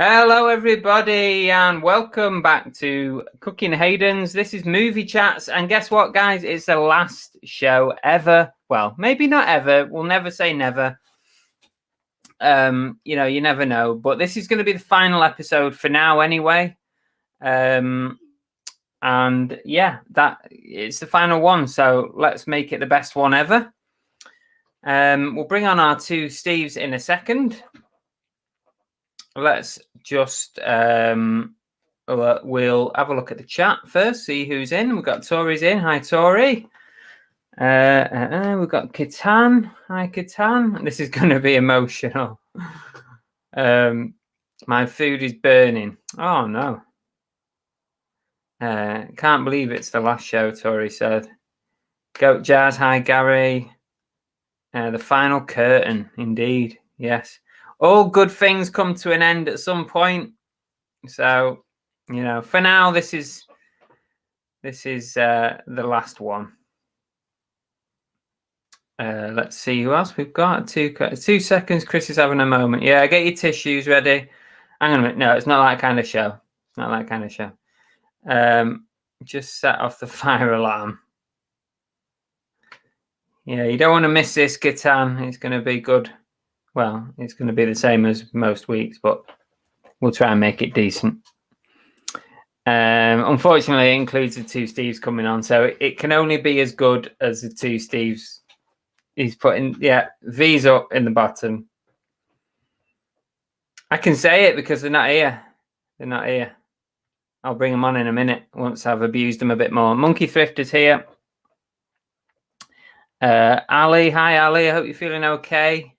Hello, everybody, and welcome back to Cooking Hayden's. This is Movie Chats, and guess what, guys? It's the last show ever. Well, maybe not ever. We'll never say never. You never know. But this is going to be the final episode for now, anyway. And yeah, that it's the final one. So let's make it the best one ever. We'll bring on our two Steves in a second. Let's just we'll have a look at the chat first, see who's in. We've got Tori's in. Hi, Tori. We've got Katan. Hi, Katan. This is going to be emotional. My food is burning. Oh no. Can't believe it's the last show, Tori said. Goat Jazz. Hi, Gary. The final curtain, indeed. Yes. All good things come to an end at some point. So, for now, this is the last one. Let's see who else we've got. 2 seconds. Chris is having a moment. Yeah, get your tissues ready. Hang on a minute. No, it's not that kind of show. It's not that kind of show. Just set off the fire alarm. Yeah, you don't want to miss this, Gatan. It's going to be good. Well, it's going to be the same as most weeks, but we'll try and make it decent. Unfortunately, it includes the two Steves coming on, so it can only be as good as the two Steves. He's putting, V's up in the bottom. I can say it because they're not here. They're not here. I'll bring them on in a minute once I've abused them a bit more. Monkey Thrift is here. Ali, hi Ali. I hope you're feeling okay.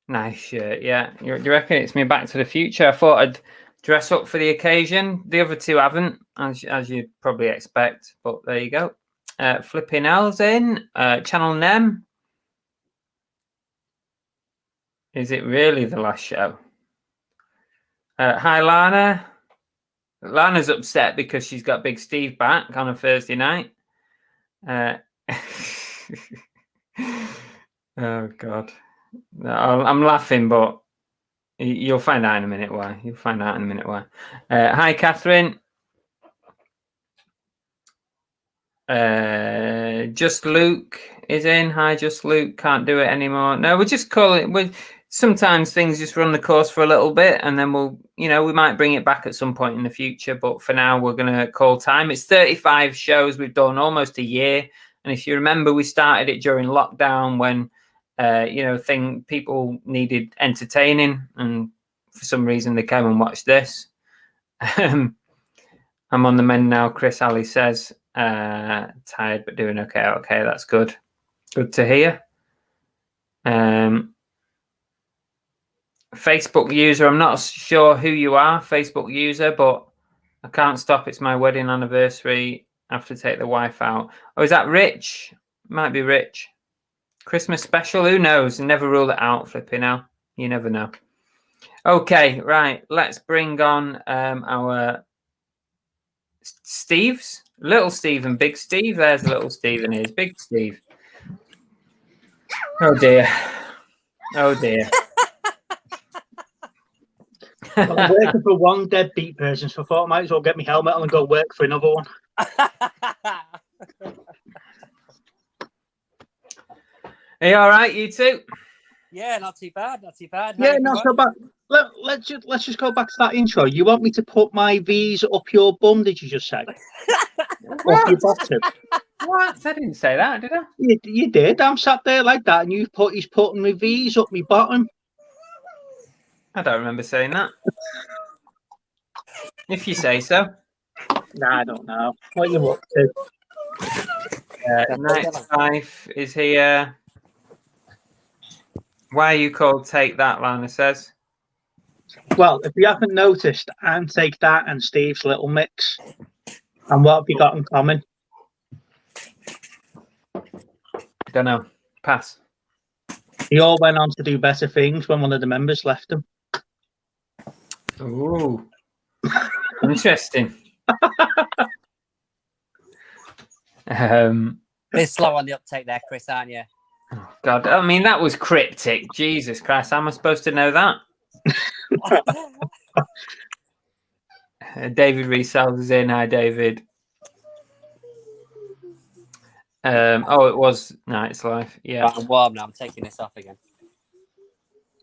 Nice shirt, yeah. Do you reckon it's me Back to the Future? I thought I'd dress up for the occasion. The other two haven't, as you'd probably expect. But there you go. Flipping L's in. Channel Nem. Is it really the last show? Hi, Lana. Lana's upset because she's got Big Steve back on a Thursday night. Oh, God. I'm laughing, but you'll find out in a minute why. Hi, Catherine. Just Luke is in. Hi, Just Luke. Can't do it anymore. No, we're just calling it. Sometimes things just run the course for a little bit, and then we might bring it back at some point in the future. But for now, we're going to call time. It's 35 shows we've done, almost a year. And if you remember, we started it during lockdown when people needed entertaining, and for some reason they came and watched this. I'm on the mend now, Chris. Ali says, tired but doing okay. Okay, that's good. Good to hear. Facebook user, I'm not sure who you are, Facebook user, but I can't stop. It's my wedding anniversary. I have to take the wife out. Oh, is that Rich? Might be Rich. Christmas special, who knows? Never rule it out, flipping out. You never know. Okay, right. Let's bring on our Steves. Little Steve and Big Steve. There's little Steve and here's Big Steve. Oh dear. Oh dear. Well, I'm working for one deadbeat person, so I thought I might as well get my helmet on and go work for another one. Are you all right, you two? Yeah, not too bad. Not too bad. Yeah, not so bad. let's just go back to that intro. You want me to put my V's up your bum? Did you just say? Up your bottom? What? I didn't say that, did I? You did. I'm sat there like that, and he's putting my V's up my bottom. I don't remember saying that. If you say so. Nah, I don't know. What you up to? Knight's Life is here. Why are you called Take That, Lana says? Well, if you haven't noticed, I'm Take That and Steve's Little Mix. And what have you got in common? Don't know. Pass. They all went on to do better things when one of the members left them. Ooh. Interesting. Bit slow on the uptake there, Chris, aren't you? Oh God, I mean, that was cryptic. Jesus Christ, how am I supposed to know that? David Resells is in. Hi, David. Oh, it was Night's Life. Yeah. Right, I'm warm now. I'm taking this off again.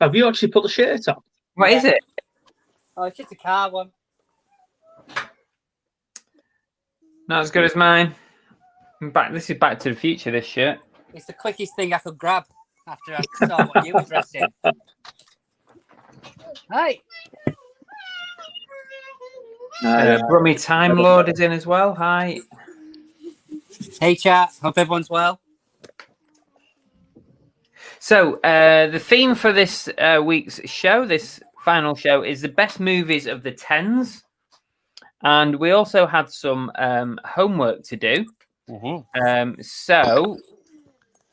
Have you actually put the shirt on? What is it? Oh, it's just a car one. Not as good as mine. This is Back to the Future, this shirt. It's the quickest thing I could grab after I saw what you were dressed in. Hi. Brummy Time Lord is in as well. Hi. Hey, chat. Hope everyone's well. So, the theme for this week's show, this final show, is the best movies of the 10s. And we also had some homework to do. Mm-hmm. So,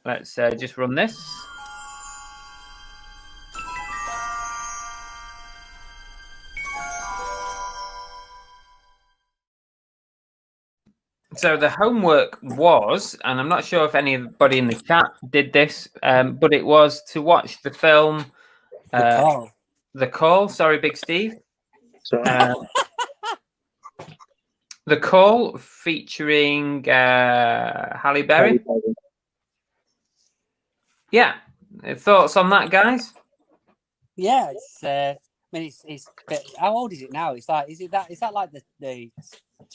let's just run this. So the homework was, and I'm not sure if anybody in the chat did this, but it was to watch the film The Call. Sorry, Big Steve. The Call, featuring Halle Berry. Yeah, thoughts on that, guys? Yeah, it's. I mean, it's. How old is it now? It's like, is that like the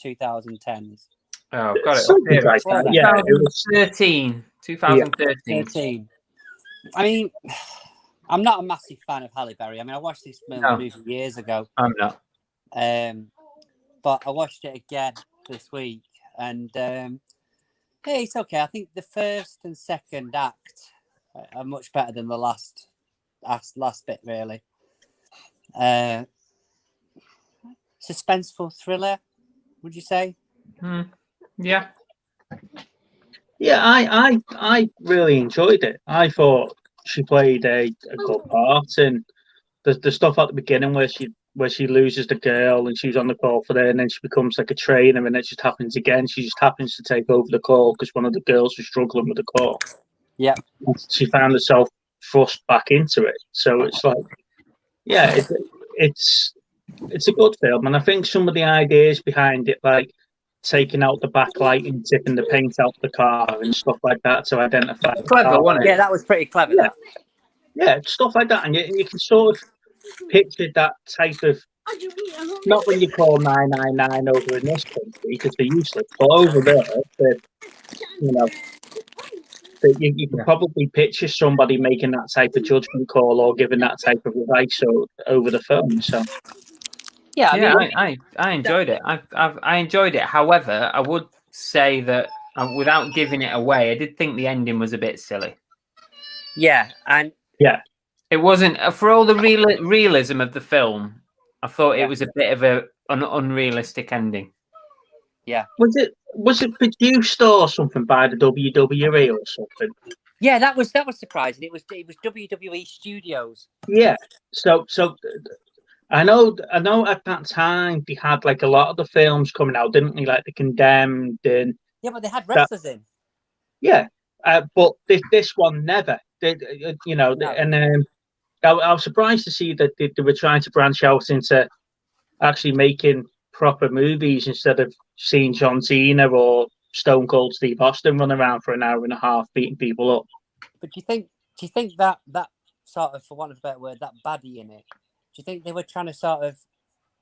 2010s? Oh, got it. Up here. Like that. Yeah, it was 2013. I mean, I'm not a massive fan of Halle Berry. I mean, I watched this movie years ago. I'm not. But I watched it again this week, and yeah, it's okay. I think the first and second act are much better than the last bit, really. Suspenseful thriller, would you say? Yeah. Yeah, I really enjoyed it. I thought she played a good part, and the stuff at the beginning where she loses the girl and she's on the call for her, and then she becomes like a trainer, and it just happens again. She just happens to take over the call because one of the girls was struggling with the call. Yeah, she found herself thrust back into it. So it's like, yeah, it's a good film, and I think some of the ideas behind it, like taking out the backlight and tipping the paint out the car and stuff like that to identify. Clever, wasn't it? Yeah, that was pretty clever. Yeah, yeah, stuff like that, and you can sort of picture that type of, not when you call 999 over in this country because they're useless, but over there, you know, you can probably picture somebody making that type of judgment call or giving that type of advice over the phone. So yeah, I enjoyed it. I enjoyed it. However, I would say that without giving it away, I did think the ending was a bit silly. Yeah, and yeah, it wasn't for all the realism of the film. I thought it was a bit of an unrealistic ending. Yeah, was it produced or something by the WWE or something? Yeah, that was surprising. It was WWE Studios. Yeah, so I know at that time they had like a lot of the films coming out, didn't they? Like The Condemned and but they had wrestlers in. Yeah, but this one never did. No. And I was surprised to see that they were trying to branch out into actually making proper movies instead of seeing John Cena or Stone Cold Steve Austin run around for an hour and a half beating people up. But do you think that sort of, for want of a better word, that baddie in it, you think they were trying to sort of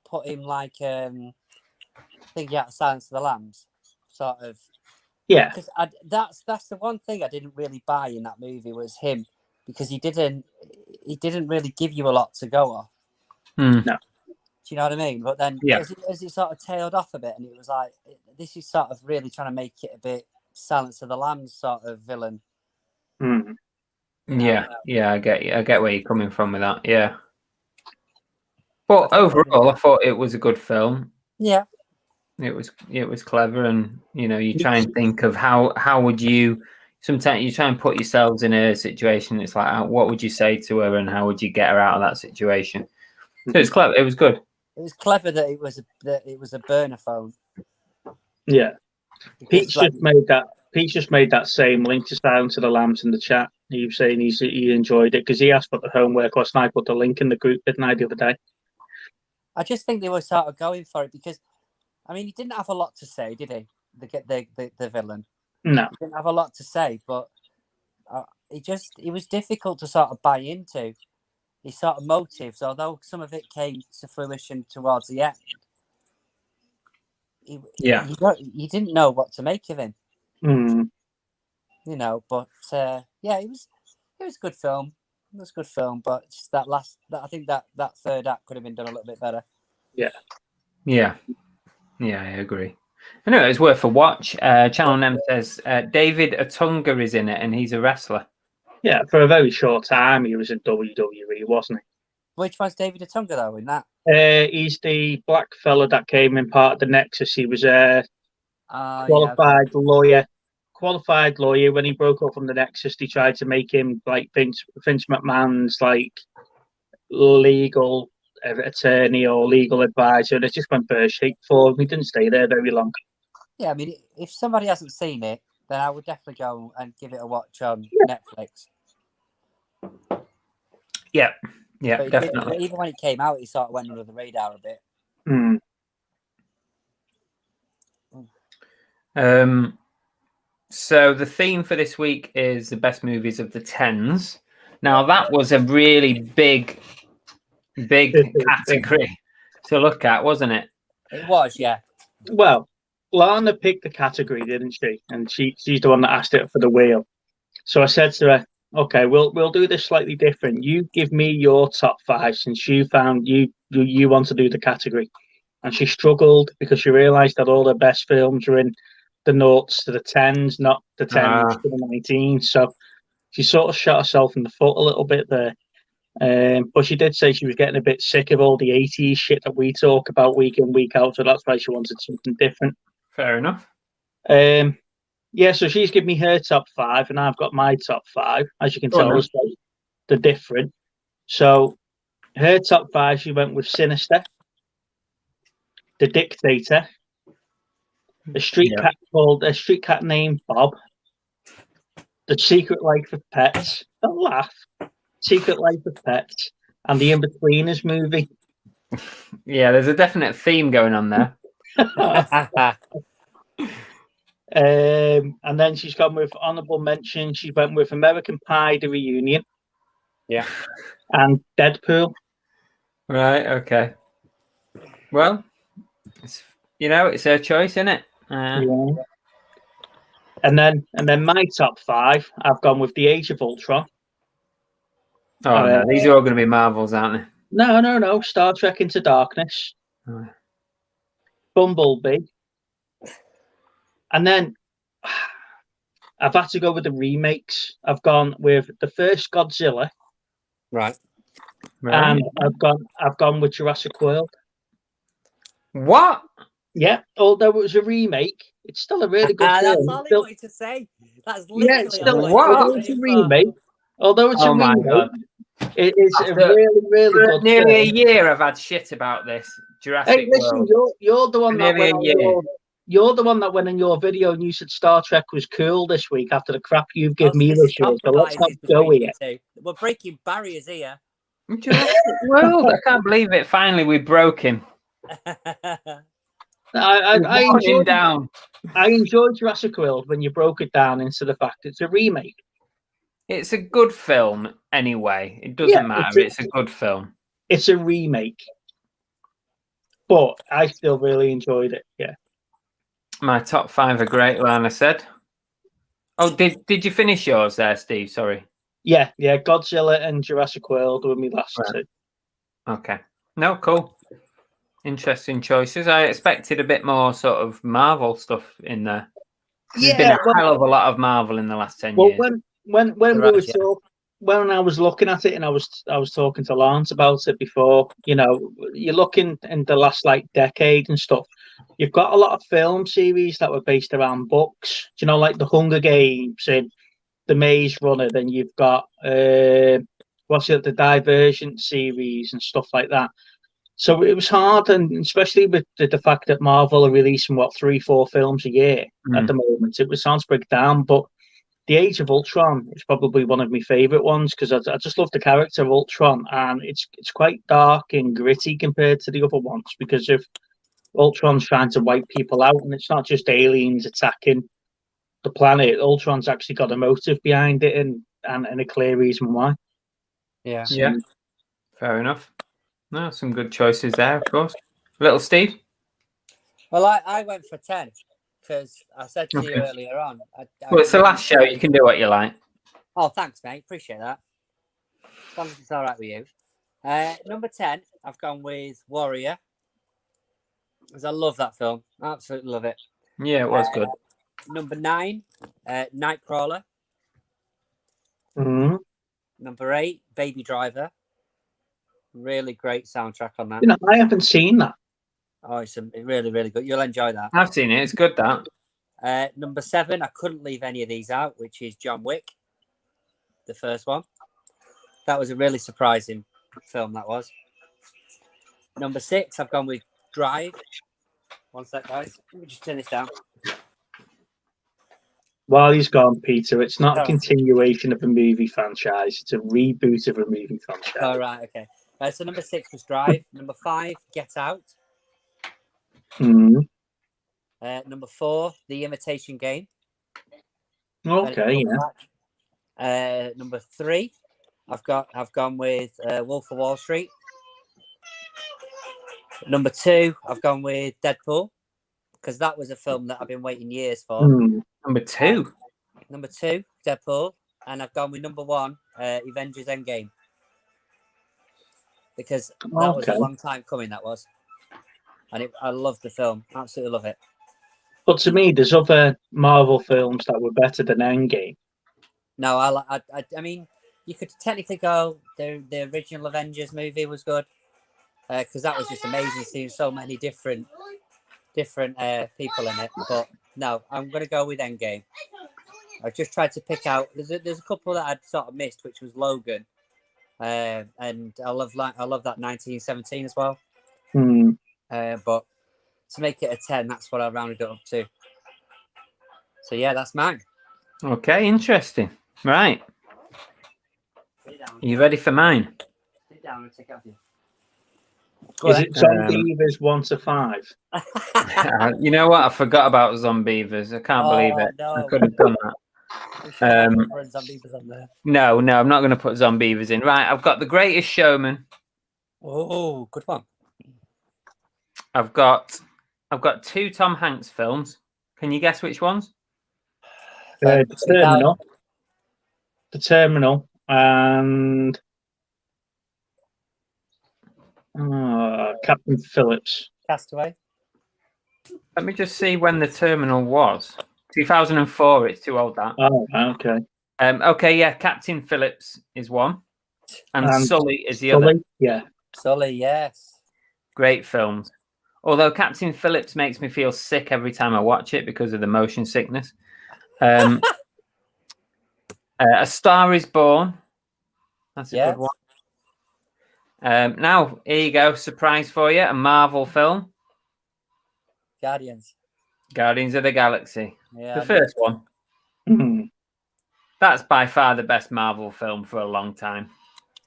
put him like thinking out of Silence of the Lambs, sort of? Yeah. Because that's the one thing I didn't really buy in that movie was him, because he didn't really give you a lot to go off. No. Do you know what I mean? But then as it sort of tailed off a bit, and it was like, this is sort of really trying to make it a bit Silence of the Lambs sort of villain. Mm. Yeah, I get you. I get where you're coming from with that. Yeah. But overall, I thought it was a good film. Yeah. It was clever, and you try and think of how would you. Sometimes you try and put yourselves in a situation. It's like, what would you say to her, and how would you get her out of that situation? So it was clever. It was good. It was clever that it was a burner phone. Yeah. Because, Pete just made that same link to Silence of the Lambs in the chat. He was saying he enjoyed it because he asked for the homework last night. Put the link in the group, didn't I, the other day? I just think they were sort of going for it because, I mean, he didn't have a lot to say, did he? The villain. No. He didn't have a lot to say, but it was difficult to sort of buy into his sort of motives, although some of it came to fruition towards the end. You didn't know what to make of him. Mm. But it was a good film. It was a good film, but just I think that third act could have been done a little bit better. Yeah, I agree. I know it was worth a watch. Channel M says David Otunga is in it, and he's a wrestler. Yeah, for a very short time he was in WWE, wasn't he? Which one's David Otunga though in that? He's the black fella that came in part of the Nexus. He was a qualified lawyer. Qualified lawyer. When he broke up from the Nexus, they tried to make him like Vince McMahon's like legal attorney or legal advisor, and it just went pear-shaped for him. He didn't stay there very long. Yeah, I mean, if somebody hasn't seen it, then I would definitely go and give it a watch on Netflix. Yeah, definitely. But even when it came out, it sort of went under the radar a bit. So the theme for this week is the best movies of the tens. Now that was a really big category to look at, wasn't it? It was, yeah. Well, Lana picked the category, didn't she? And she's the one that asked it for the wheel. So I said to her, "Okay, we'll do this slightly different. You give me your top 5 since you found you want to do the category." And she struggled because she realised that all the best films are in the noughts to the 10s, not the 10s to the 19s. So she sort of shot herself in the foot a little bit there. But she did say she was getting a bit sick of all the 80s shit that we talk about week in, week out. So that's why she wanted something different. Fair enough. Yeah, so she's given me her top 5 and I've got my top 5. As you can tell, they're different. So her top 5, she went with Sinister, The Dictator, a street cat named Bob, The Secret Life of Pets, don't laugh, Secret Life of Pets, and the In-Betweeners movie. Yeah, there's a definite theme going on there. And then she's gone with honourable mention. She went with American Pie, The Reunion. Yeah. And Deadpool. Right, okay. Well, it's her choice, isn't it? Yeah. And then my top 5, I've gone with The Age of Ultron. Oh, no, these are all going to be Marvels, aren't they? No. Star Trek Into Darkness. Oh. Bumblebee. And then I've had to go with the remakes. I've gone with the first Godzilla. Right. And I've gone with Jurassic World. What? Yeah, although it was a remake, it's still a really good film. That's all I wanted to say. That's literally although it's a remake. Although it's a remake, God. It is a really, really good nearly film. A year I've had shit about this. Jurassic World. You're the one that went you're the one that went in your video and you said Star Trek was cool this week after the crap you've given me this year. So let's not go here. We're breaking barriers here. Jurassic World. I can't believe it. Finally, we broke him. I enjoyed Jurassic World when you broke it down into the fact it's a remake. It's a good film anyway. It doesn't matter. It's a good film. it's a remake, but I still really enjoyed it. Yeah. My top 5 are great, Lana said. Oh, did you finish yours there, Steve? Sorry. Yeah. Godzilla and Jurassic World were my last two. Okay. No, cool. Interesting choices. I expected a bit more sort of Marvel stuff in there. There's been a hell of a lot of Marvel in the last 10 years. When I was looking at it, and I was talking to Lance about it before, you're looking in the last like decade and stuff. You've got a lot of film series that were based around books, like the Hunger Games and the Maze Runner. Then you've got the Divergent series and stuff like that. So it was hard, and especially with the fact that Marvel are releasing 3-4 films a year at the moment, it was hard to break down. But The Age of Ultron is probably one of my favourite ones because I just love the character of Ultron, and it's quite dark and gritty compared to the other ones because of Ultron's trying to wipe people out, and it's not just aliens attacking the planet. Ultron's actually got a motive behind it and a clear reason why. Yeah. Yeah. Fair enough. No, some good choices there, of course. Little Steve? Well, I went for 10 because I said to you earlier on. Well, it's the last show. You can do what you like. Oh, thanks, mate. Appreciate that. As long as it's all right with you. Number 10, I've gone with Warrior because I love that film. Absolutely love it. Yeah, it was good. Number 9, Nightcrawler. Mm-hmm. Number 8, Baby Driver. Really great soundtrack on that. I haven't seen that. Oh, it's really, really good. You'll enjoy that. I've seen it. It's good, that. Number 7, I couldn't leave any of these out, which is John Wick, the first one. That was a really surprising film, that was. Number 6, I've gone with Drive. One sec, guys. Let me just turn this down. While he's gone, Peter, it's not a continuation of a movie franchise. It's a reboot of a movie franchise. Oh, right, okay. So number 6 was Drive. Number 5, Get Out. Mm-hmm. Number 4, The Imitation Game. Okay, yeah. Number 3, I've gone with Wolf of Wall Street. Number 2, I've gone with Deadpool because that was a film that I've been waiting years for. Number 2, Deadpool, and I've gone with number 1, Avengers Endgame, because that was a long time coming. That was, and I love the film. Absolutely love it. But to me, there's other Marvel films that were better than Endgame. No, I mean, you could technically go the original Avengers movie was good because that was just amazing, seeing so many different people in it. But no, I'm going to go with Endgame. I just tried to pick out. There's a couple that I'd sort of missed, which was Logan, and I love that 1917 as well. But to make it a 10, that's what I rounded it up to. So yeah, that's mine. Okay, interesting. Right. Are you ready for mine? Sit down and take it off you. Is it Zombievers 1 to 5? You know what? I forgot about Zombievers. I can't believe it. No. I could have done that. No, I'm not going to put Zombievers in. Right, I've got The Greatest Showman. Oh, good one. I've got 2 Tom Hanks films. Can you guess which ones? The Terminal, and Captain Phillips. Castaway. Let me just see when The Terminal was. 2004. It's too old, that. Oh, okay. Okay, yeah. Captain Phillips is one, and Sully is the other. Yeah. Sully, yes. Great films. Although Captain Phillips makes me feel sick every time I watch it because of the motion sickness. A Star is Born. That's a good one. Now, here you go. Surprise for you. A Marvel film. Guardians of the Galaxy. Yeah, the first one. Mm-hmm. That's by far the best Marvel film for a long time.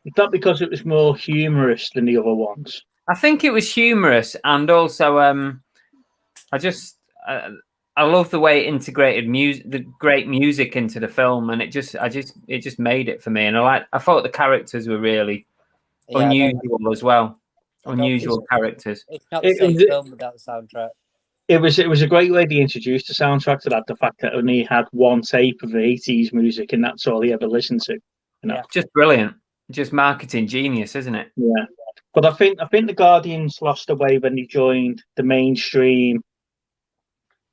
Is that because it was more humorous than the other ones? I think it was humorous, and also I love the way it integrated the great music into the film, and it just made it for me. And I thought the characters were really Yeah, I don't- unusual as well. I don't- Unusual characters. It's not the It same was- film without the soundtrack. It was a great way they introduced the soundtrack to that. The fact that only had one tape of 80s music, and that's all he ever listened to. You know? Yeah. Just brilliant. Just marketing genius, isn't it? Yeah. But I think the Guardians lost their way when they joined the mainstream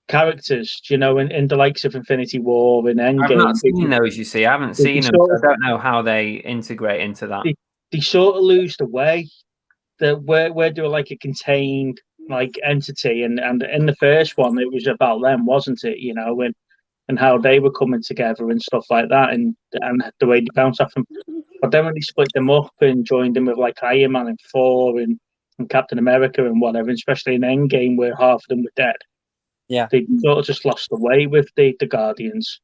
characters. You know, in the likes of Infinity War and Endgame. I've not seen those. You see, I haven't seen them. So I don't know how they integrate into that. They sort of lose the way. Where they were like a contained like entity, and in the first one it was about them, wasn't it? You know, and how they were coming together and stuff like that, and the way they bounced off them. But then when they split them up and joined them with like Iron Man and Thor and Captain America and whatever, especially in Endgame where half of them were dead. Yeah. They sort of just lost the way with the Guardians.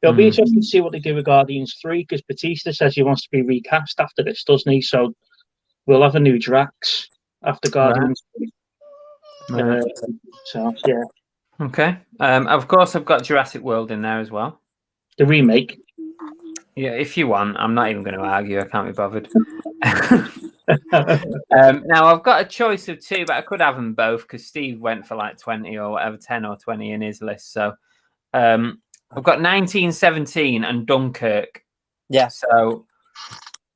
It'll be interesting to see what they do with Guardians 3, because Batista says he wants to be recast after this, doesn't he? So we'll have a new Drax after Guardians 3. Right. So, yeah. Okay. Of course, I've got Jurassic World in there as well. The remake. Yeah, if you want. I'm not even going to argue. I can't be bothered. Now, I've got a choice of two, but I could have them both because Steve went for like 20 or whatever, 10 or 20 in his list. So I've got 1917 and Dunkirk. Yeah. So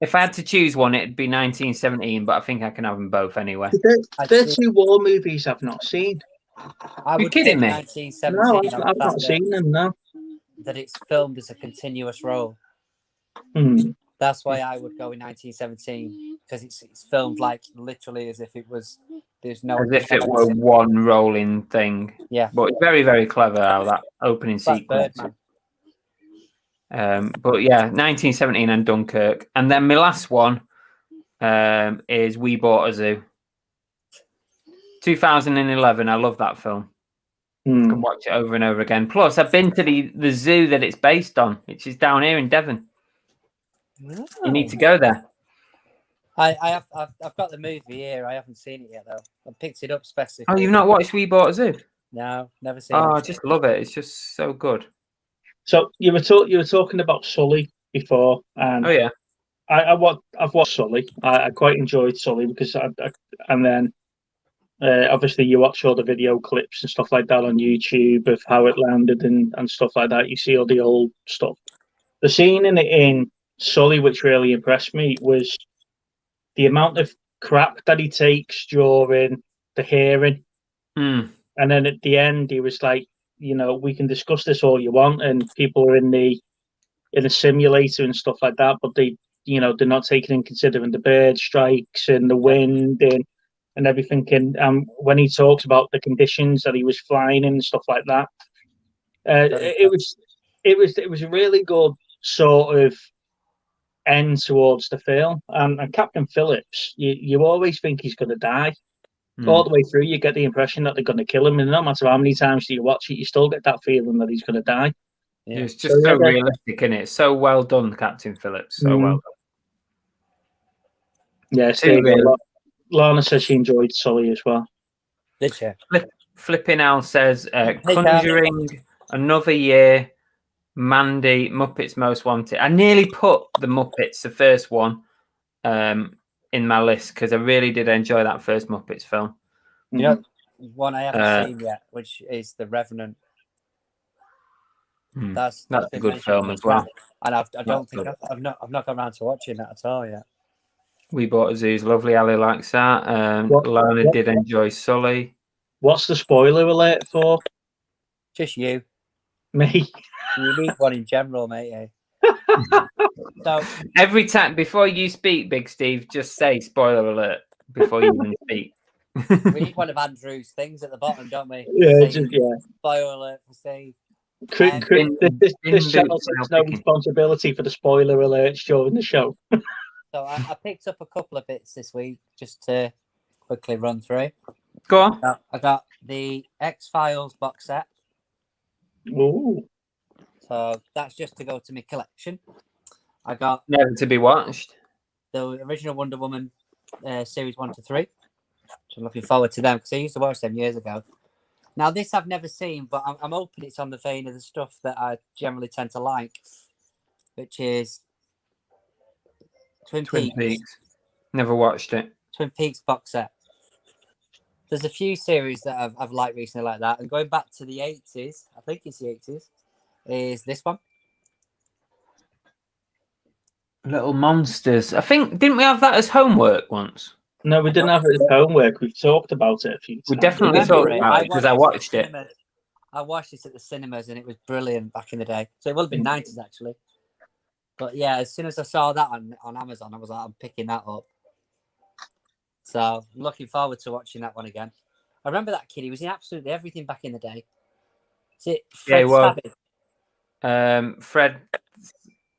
if I had to choose one, it'd be 1917, but I think I can have them both anyway. They're two war movies I've not seen. You're kidding me? 1917 No, I've not seen them, no. That it's filmed as a continuous role. That's why I would go in 1917, because it's filmed like literally as if it was. There's no. As if it were one rolling thing. Yeah. But very, very clever how that opening sequence. But yeah, 1917 and Dunkirk, and then my last one is We Bought a Zoo. 2011. I love that film. I can watch it over and over again. Plus, I've been to the zoo that it's based on, which is down here in Devon. Oh. You need to go there. I've got the movie here. I haven't seen it yet though. I picked it up specifically. Oh, you've not watched We Bought a Zoo? No, never seen it. Oh, I just love it. It's just so good. So you were talking about Sully before, and oh yeah, I've watched Sully. I quite enjoyed Sully because and then obviously you watch all the video clips and stuff like that on YouTube of how it landed and stuff like that. You see all the old stuff. The scene in Sully which really impressed me was the amount of crap that he takes during the hearing, and then at the end he was like, you know, we can discuss this all you want, and people are in a simulator and stuff like that, but they're not taking in considering the bird strikes and the wind and everything. And when he talks about the conditions that he was flying in and stuff like that, it was a really good sort of end towards the film. And Captain Phillips, you always think he's going to die. All the way through, you get the impression that they're going to kill him, and no matter how many times you watch it, you still get that feeling that he's going to die. Yeah. It's just so realistic, isn't it? So well done, Captain Phillips. So well done. Yeah, Lana says she enjoyed Sully as well. Did she? Flipping Al says, Conjuring, Another Year, Mandy, Muppets Most Wanted. I nearly put the Muppets, the first one, in my list because I really did enjoy that first Muppets film. You know, one I haven't seen yet, which is The Revenant. That's a good film as well. And I don't think I've not gone around to watching that at all yet. We Bought a Zoo's lovely. Ali likes that. Lana did enjoy Sully. What's the spoiler alert for? Just you. Me. You need one in general, mate. Eh? So every time before you speak, Big Steve, just say spoiler alert before you even speak. We need one of Andrew's things at the bottom, don't we? Yeah, spoiler alert for Steve. This channel takes no responsibility for the spoiler alerts during the show. So I picked up a couple of bits this week just to quickly run through. Go on. I got the X-Files box set. Ooh. So that's just to go to my collection. I got Never to be watched. The original Wonder Woman series 1 to 3. So I'm looking forward to them because I used to watch them years ago. Now this I've never seen, but I'm hoping it's on the vein of the stuff that I generally tend to like, which is Twin Peaks. Never watched it. Twin Peaks box set. There's a few series that I've liked recently like that. And going back to the 80s, I think it's the 80s, is this one. Little Monsters. I think, didn't we have that as homework once? No, we didn't have it as homework. We've talked about it a few times. We definitely talked about it because I watched it. I watched this at the cinemas and it was brilliant back in the day. So it would have been 90s actually. But yeah, as soon as I saw that on Amazon, I was like, I'm picking that up. So I'm looking forward to watching that one again. I remember that kid. He was in absolutely everything back in the day. Is it Fred Savage? Fred.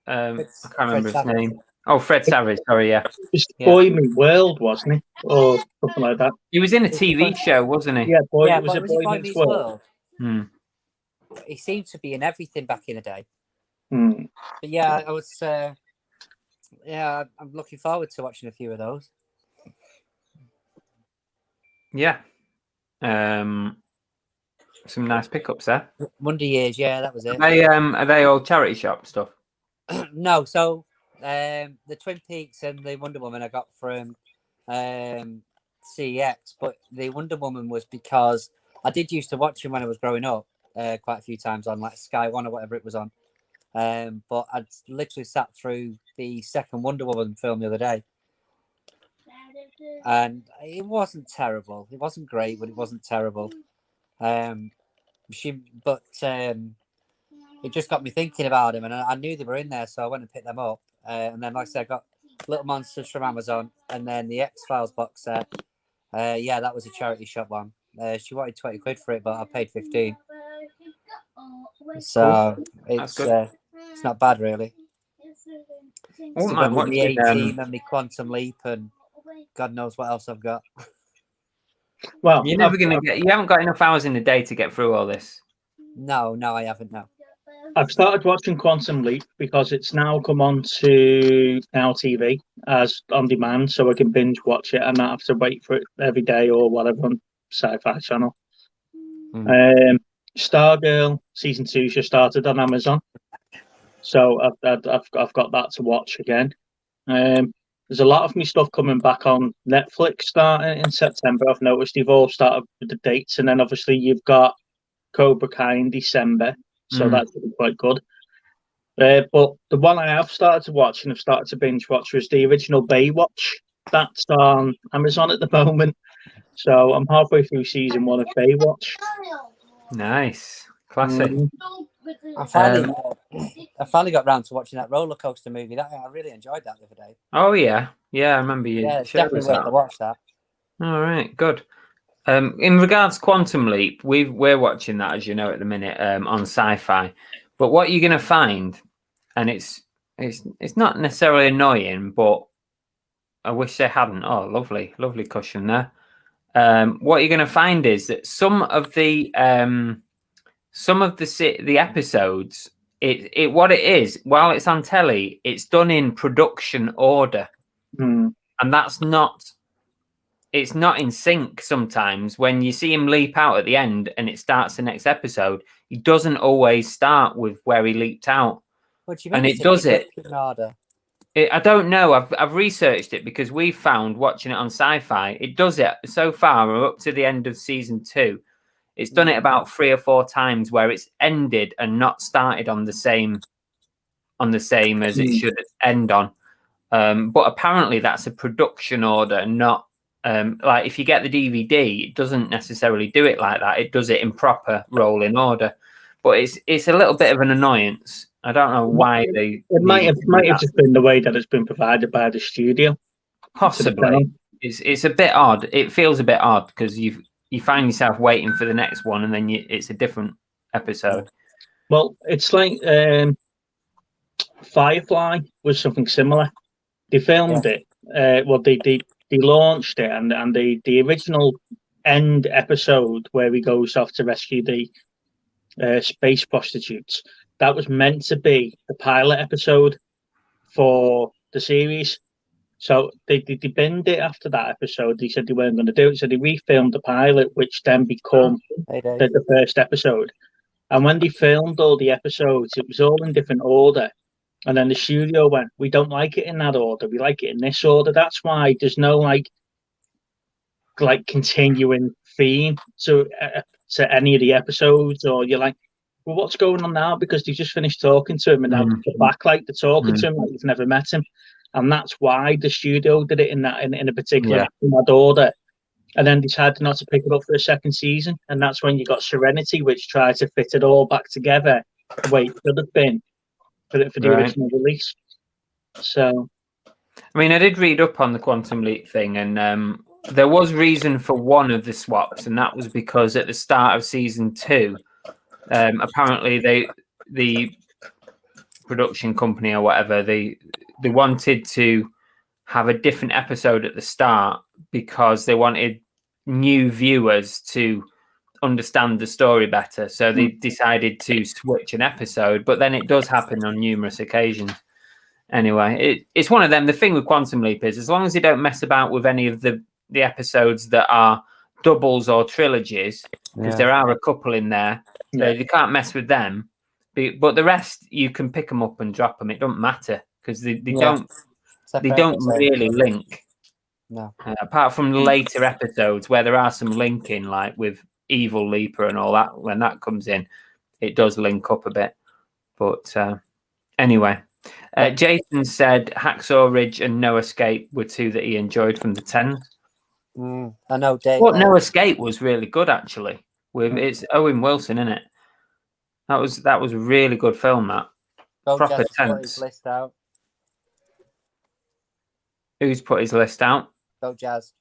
I can't remember his name. Oh, Fred Savage. Sorry, yeah. Just Boy Meets World, wasn't he? Or something like that. He was in a TV show, wasn't he? Yeah, Boy Meets World. He seemed to be in everything back in the day. Hmm. But yeah, I was. I'm looking forward to watching a few of those. Yeah. Some nice pickups there. Wonder Years, yeah, that was it. Are they all charity shop stuff? No, so the Twin Peaks and the Wonder Woman I got from CEX, but the Wonder Woman was because I did used to watch him when I was growing up quite a few times on like Sky One or whatever it was on. But I'd literally sat through the second Wonder Woman film the other day. And it wasn't terrible. It wasn't great, but it wasn't terrible. It just got me thinking about him, and I knew they were in there, so I went and picked them up. And then, like I said, I got Little Monsters from Amazon, and then the X-Files box set. Yeah, that was a charity shop one. She wanted 20 quid for it, but I paid 15. So it's not bad, really. Oh man, what the A-Team and the Quantum Leap, and God knows what else I've got. Well, you're never going to get. You haven't got enough hours in the day to get through all this. No, I haven't. No. I've started watching Quantum Leap because it's now come on to Now TV as on demand, so I can binge watch it and not have to wait for it every day or whatever on Sci-Fi Channel. Stargirl season 2 just started on Amazon, so I've got that to watch again. There's a lot of me stuff coming back on Netflix starting in September. I've noticed they've all started with the dates, and then obviously you've got Cobra Kai in December, so that's really quite good. But the one I have started to watch and have started to binge watch was the original Baywatch. That's on Amazon at the moment, so I'm halfway through season 1 of Baywatch. Nice, classic. I finally got round to watching that roller coaster movie. I really enjoyed that the other day. Oh yeah, I remember you. Yeah, it's definitely worth to watch that. All right, good. In regards to Quantum Leap, we're watching that, as you know, at the minute on Sci-Fi. But what you're going to find, and it's not necessarily annoying, but I wish they hadn't. Oh, lovely cushion there. What you're going to find is that some of the episodes, what it is, while it's on telly, it's done in production order, and that's not. It's not in sync sometimes. When you see him leap out at the end and it starts the next episode, he doesn't always start with where he leaped out. What do you mean? And it does it. I don't know. I've researched it because we found watching it on Sci-Fi. It does it so far. We're up to the end of season 2. It's done it about 3 or 4 times where it's ended and not started on the same as it should end on. But apparently that's a production order, not. Like if you get the DVD, it doesn't necessarily do it like that. It does it in proper rolling order, but it's a little bit of an annoyance. I don't know why they. It might have just been the way that it's been provided by the studio. Possibly, it's a bit odd. It feels a bit odd because you find yourself waiting for the next one, and then it's a different episode. Well, it's like Firefly was something similar. They filmed it. They launched it, and the original end episode where he goes off to rescue the space prostitutes, that was meant to be the pilot episode for the series. So they binned it after that episode. They said they weren't going to do it, so they refilmed the pilot, which then became the first episode. And when they filmed all the episodes, it was all in different order. And then the studio went, we don't like it in that order. We like it in this order. That's why there's no like continuing theme to any of the episodes, or you're like, well, what's going on now? Because they just finished talking to him, and now they're back like they're talking to him like you've never met him, and that's why the studio did it in a particular in that order, and then decided not to pick it up for a second season, and that's when you got Serenity, which tried to fit it all back together the way it should have been for the original release. So, I mean, I did read up on the Quantum Leap thing, and there was reason for one of the swaps, and that was because at the start of season 2, apparently the production company or whatever, they wanted to have a different episode at the start because they wanted new viewers to understand the story better. So they decided to switch an episode, but then it does happen on numerous occasions. Anyway, it's one of them. The thing with Quantum Leap is, as long as you don't mess about with any of the episodes that are doubles or trilogies, because there are a couple in there, you can't mess with them. But the rest, you can pick them up and drop them. It doesn't matter because they don't really link. No. Apart from the later episodes where there are some linking, like with Evil Leaper and all that, when that comes in, it does link up a bit. But anyway, Jason said Hacksaw Ridge and No Escape were 2 that he enjoyed from the 10s. I know Dave. Well, No Escape was really good, actually. It's Owen Wilson, isn't it? That was a really good film, that. Proper tense. His list out. Who's put his list out? Go Jazz.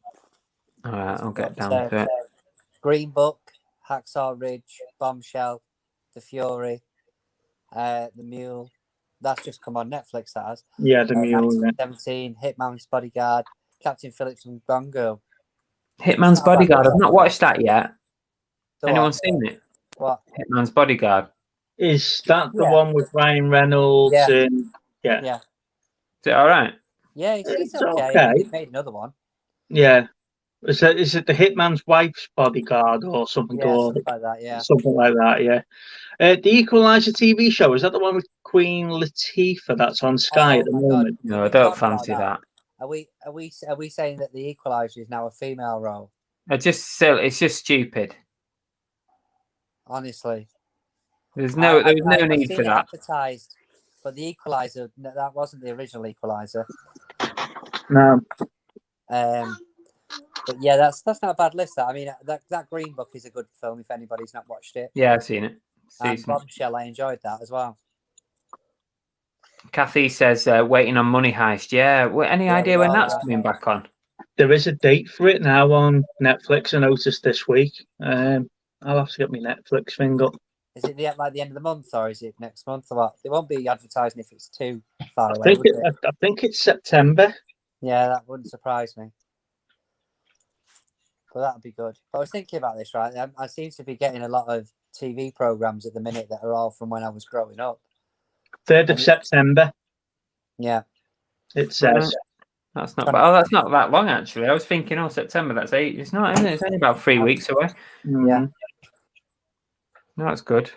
All right, I'll get down to it. Green Book, Hacksaw Ridge, Bombshell, The Fury, The Mule. That's just come on Netflix, that has. Yeah, The Mule. 1917, Hitman's Bodyguard, Captain Phillips and Gone Girl. Hitman's Bodyguard. I've not watched that yet. Anyone what? seen it? What? Hitman's Bodyguard. Is that the one with Ryan Reynolds? Yeah. Is it all right? Yeah, it's okay. He made another one. Yeah. Is it the Hitman's Wife's Bodyguard or something? Yeah, something like that, yeah. Something like that, yeah. The Equalizer TV show, is that the one with Queen Latifah that's on Sky at the moment? God. No, I don't fancy that. Are we saying that the Equalizer is now a female role? It's just stupid. Honestly. There's no need for that. Advertised, but the Equalizer, that wasn't the original Equalizer. No. But yeah, that's not a bad list. I mean, that Green Book is a good film if anybody's not watched it. Yeah, I've seen it. And Bombshell, I enjoyed that as well. Kathy says, waiting on Money Heist. Yeah, any idea when that's coming back on? There is a date for it now on Netflix, I noticed this week. I'll have to get my Netflix thing up. Is it the end of the month, or is it next month, or what? They won't be advertising if it's too far away. I think it's September. Yeah, that wouldn't surprise me. But that'd be good. But I was thinking about this, right? I seem to be getting a lot of TV programs at the minute that are all from when I was growing up. 3rd of September. Yeah. It says. That's not bad. Oh, that's not that long, actually. I was thinking, September, that's 8. It's not, isn't it? It's only about 3 weeks away. Yeah. No, that's good.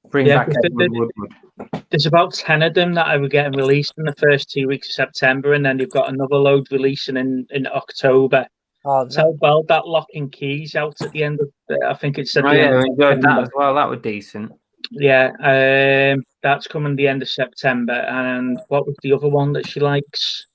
Bring back Edward Woodward. There's about 10 of them that are getting released in the first 2 weeks of September, and then you've got another load releasing in October. Oh, so well, that Lock and Key's out at the end of, I think it's at the end. I enjoyed that as well. That was decent. Yeah, that's coming the end of September. And what was the other one that she likes?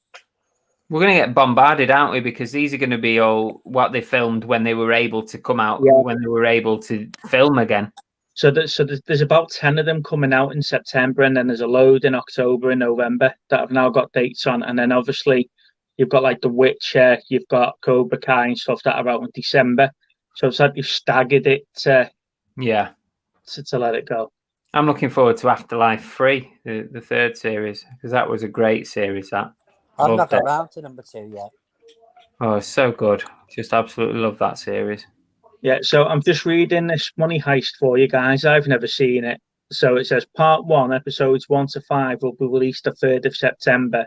We're going to get bombarded, aren't we? Because these are going to be all what they filmed when they were able to come out, when they were able to film again. So there's about 10 of them coming out in September, and then there's a load in October and November that have now got dates on. And then obviously you've got like The Witcher, you've got Cobra Kai and stuff that are out in December. So it's like you've staggered it to let it go. I'm looking forward to Afterlife 3, the 3rd series, because that was a great series. I've not got around to number 2 yet. Oh, it's so good. Just absolutely love that series. Yeah, so I'm just reading this Money Heist for you guys. I've never seen it. So it says Part 1, episodes 1 to 5 will be released the 3rd of September,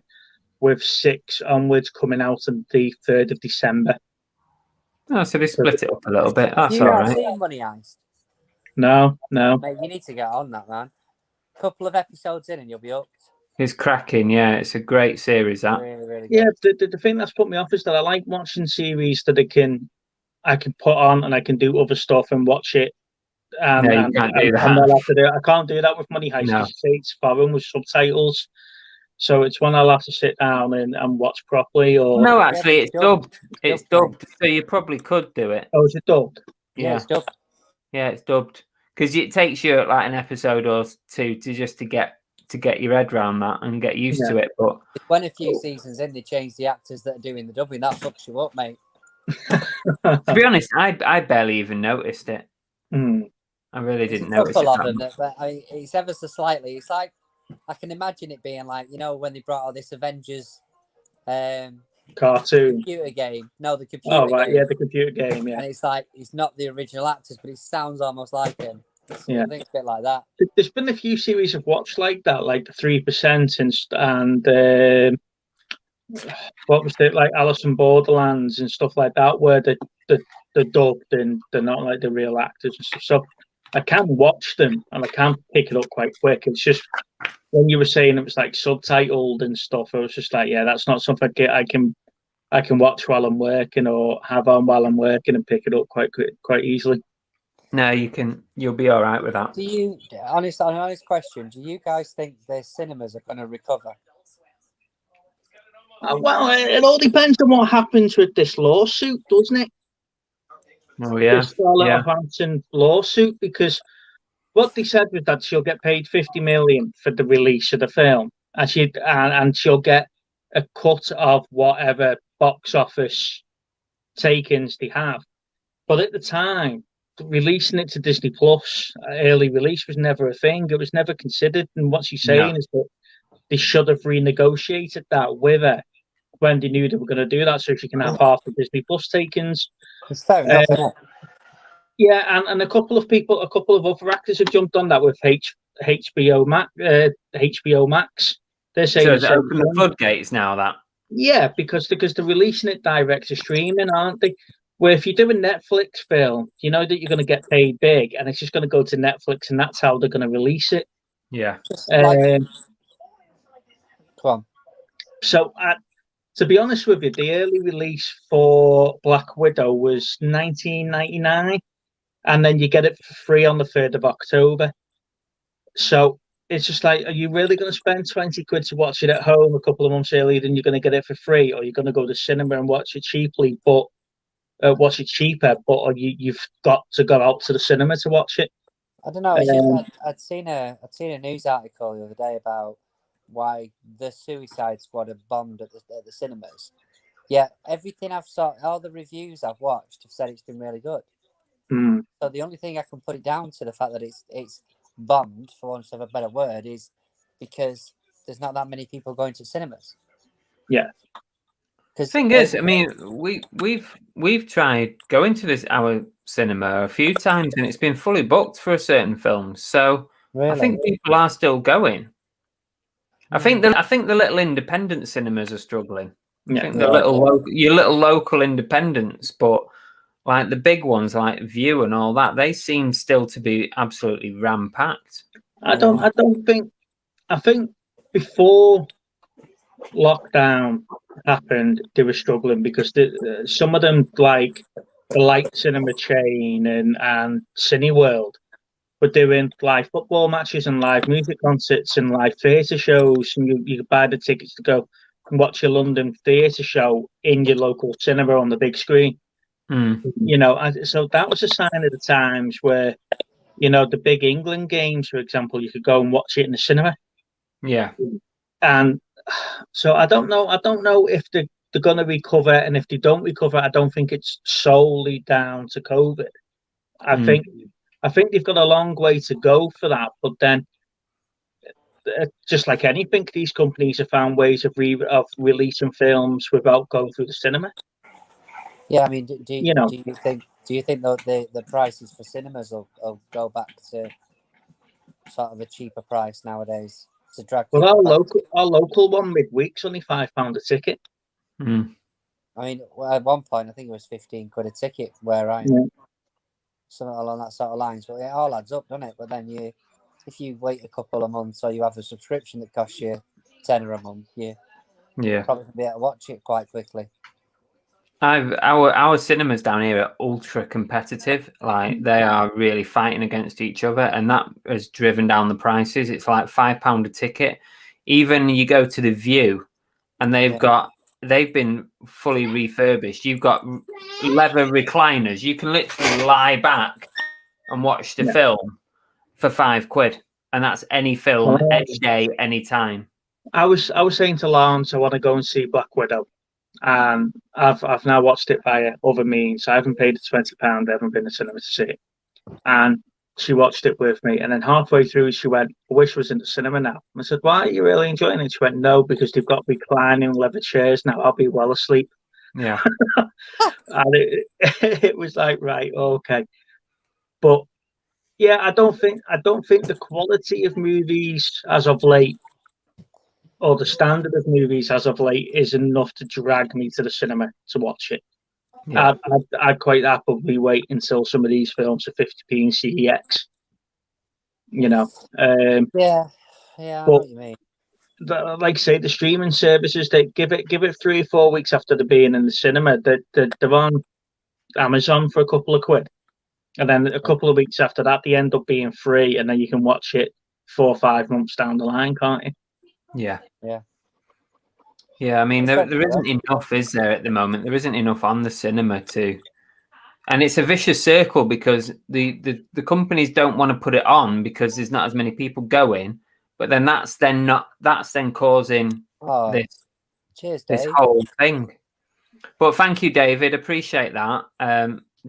with 6 onwards coming out on the 3rd of December. Oh, so they split it up a little bit. That's all right. Have you seen Money Heist? No. Mate, you need to get on that, man. couple of episodes in and you'll be hooked. It's cracking. Yeah, it's a great series. That. Really, really good. Yeah, the thing that's put me off is that I like watching series that I can put on and I can do other stuff and watch it. And, No, you can't do I'm that. not allowed to do it. I can't do that with Money Heist No. because it's foreign with subtitles. So it's one I'll have to sit down and watch properly. Or No, actually, Yeah, it's dubbed. It's dubbed, dubbed, so you probably could do it. oh, is it dubbed? Yeah, it's dubbed. Yeah, it's dubbed because it takes you like an episode or two to get your head around that and get used to it. But When a few seasons in, they change the actors that are doing the dubbing. That fucks you up, mate. to be honest, I barely even noticed it. Mm. I really It's didn't a notice couple it. of them, but it's ever so slightly. It's like I can imagine it being like, you know, when they brought out this Avengers Cartoon. computer game. No, the computer Oh, right. game. Yeah, the computer game. Yeah. And it's like, it's not the original actors, but it sounds almost like him. Yeah. I think it's a bit like that. There's been a few series I've watched like that, like the 3% and what was it, like Alice in Borderlands and stuff like that, where they're dubbed and they're not like the real actors and stuff. So I can watch them and I can pick it up quite quick. It's just when you were saying it was like subtitled and stuff, I was just like, yeah, that's not something I can watch while I'm working or have on while I'm working and pick it up quite easily. No, you'll be all right with that. Do you, an honest question, do you guys think the cinemas are going to recover? Well, it all depends on what happens with this lawsuit, doesn't it? Oh yeah, This Scarlett Johansson lawsuit, because what they said was that she'll get paid 50 million for the release of the film, and she'll get a cut of whatever box office takings they have. But at the time, releasing it to Disney Plus, early release was never a thing. It was never considered. And what she's saying is that they should have renegotiated that with her when they knew they were going to do that, so she can have half the Disney Plus takings. It's fair enough, isn't it? Yeah, and a couple of other actors have jumped on that with HBO Max. They're saying so it's open the floodgates now. That because they're releasing it direct to streaming, aren't they? Where if you do a Netflix film, you know that you're going to get paid big, and it's just going to go to Netflix, and that's how they're going to release it. Yeah. Come on. So, to be honest with you, the early release for Black Widow was $19.99, and then you get it for free on the 3rd of October. So it's just like, are you really going to spend 20 quid to watch it at home a couple of months earlier than you're going to get it for free, or you're going to go to cinema and watch it cheaply, but watch it cheaper, but you've got to go out to the cinema to watch it? I don't know. I'd seen a news article the other day about why the Suicide Squad have bombed at the cinemas. Yeah, everything I've saw, all the reviews I've watched have said it's been really good. Mm. So the only thing I can put it down to the fact that it's bombed, for want of a better word, is because there's not that many people going to cinemas. Yeah. The thing is, I mean, we've tried going to our cinema a few times, and it's been fully booked for a certain film. So really? I think people are still going. I think the little independent cinemas are struggling. I think your little local independents, but like the big ones like View and all that, they seem still to be absolutely ram-packed. I think before lockdown happened, they were struggling because some of them, like the Light Cinema chain and Cineworld, were doing live football matches and live music concerts and live theatre shows, and you could buy the tickets to go and watch your London theatre show in your local cinema on the big screen. You know, so that was a sign of the times where, you know, the big England games, for example, you could go and watch it in the cinema. Yeah. And so I don't know if they're going to recover, and if they don't recover, I don't think it's solely down to COVID. I think they've got a long way to go for that. But then, just like anything, these companies have found ways of releasing films without going through the cinema. Yeah, I mean, do you think that the prices for cinemas will go back to sort of a cheaper price nowadays to drag? Well, our local one midweek's only £5 a ticket. I mean, at one point I think it was 15 quid a ticket where I am. Something along that sort of lines, but it all adds up, doesn't it? But then if you wait a couple of months or you have a subscription that costs you £10 a month, you probably be able to watch it quite quickly. Our cinemas down here are ultra competitive. Like they are really fighting against each other, and that has driven down the prices. It's like £5 a ticket. Even you go to the View, and they've been fully refurbished. You've got leather recliners. You can literally lie back and watch the film for £5, and that's any film, any day, any time. I was saying to Lance, I want to go and see Black Widow. And I've now watched it via other means. I haven't paid the £20. I haven't been to cinema to see it. And she watched it with me. And then halfway through, she went, I wish I was in the cinema now. And I said, why are you really enjoying it? She went, no, because they've got reclining leather chairs now. I'll be well asleep. Yeah. And it was like, right, okay. But yeah, I don't think the quality of movies as of late, or the standard of movies as of late, is enough to drag me to the cinema to watch it. Yeah. I'd quite happily wait until some of these films are 50p in CEX. You know. Yeah, I know what you mean. Like I say, the streaming services, they give it 3 or 4 weeks after they're being in the cinema. They're on Amazon for a couple of quid, and then a couple of weeks after that, they end up being free, and then you can watch it 4 or 5 months down the line, can't you? Yeah. Yeah, I mean, there isn't enough, is there, at the moment? There isn't enough on the cinema to, and it's a vicious circle because the companies don't want to put it on because there's not as many people going, but then that's then causing this whole thing. But thank you, David. Appreciate that.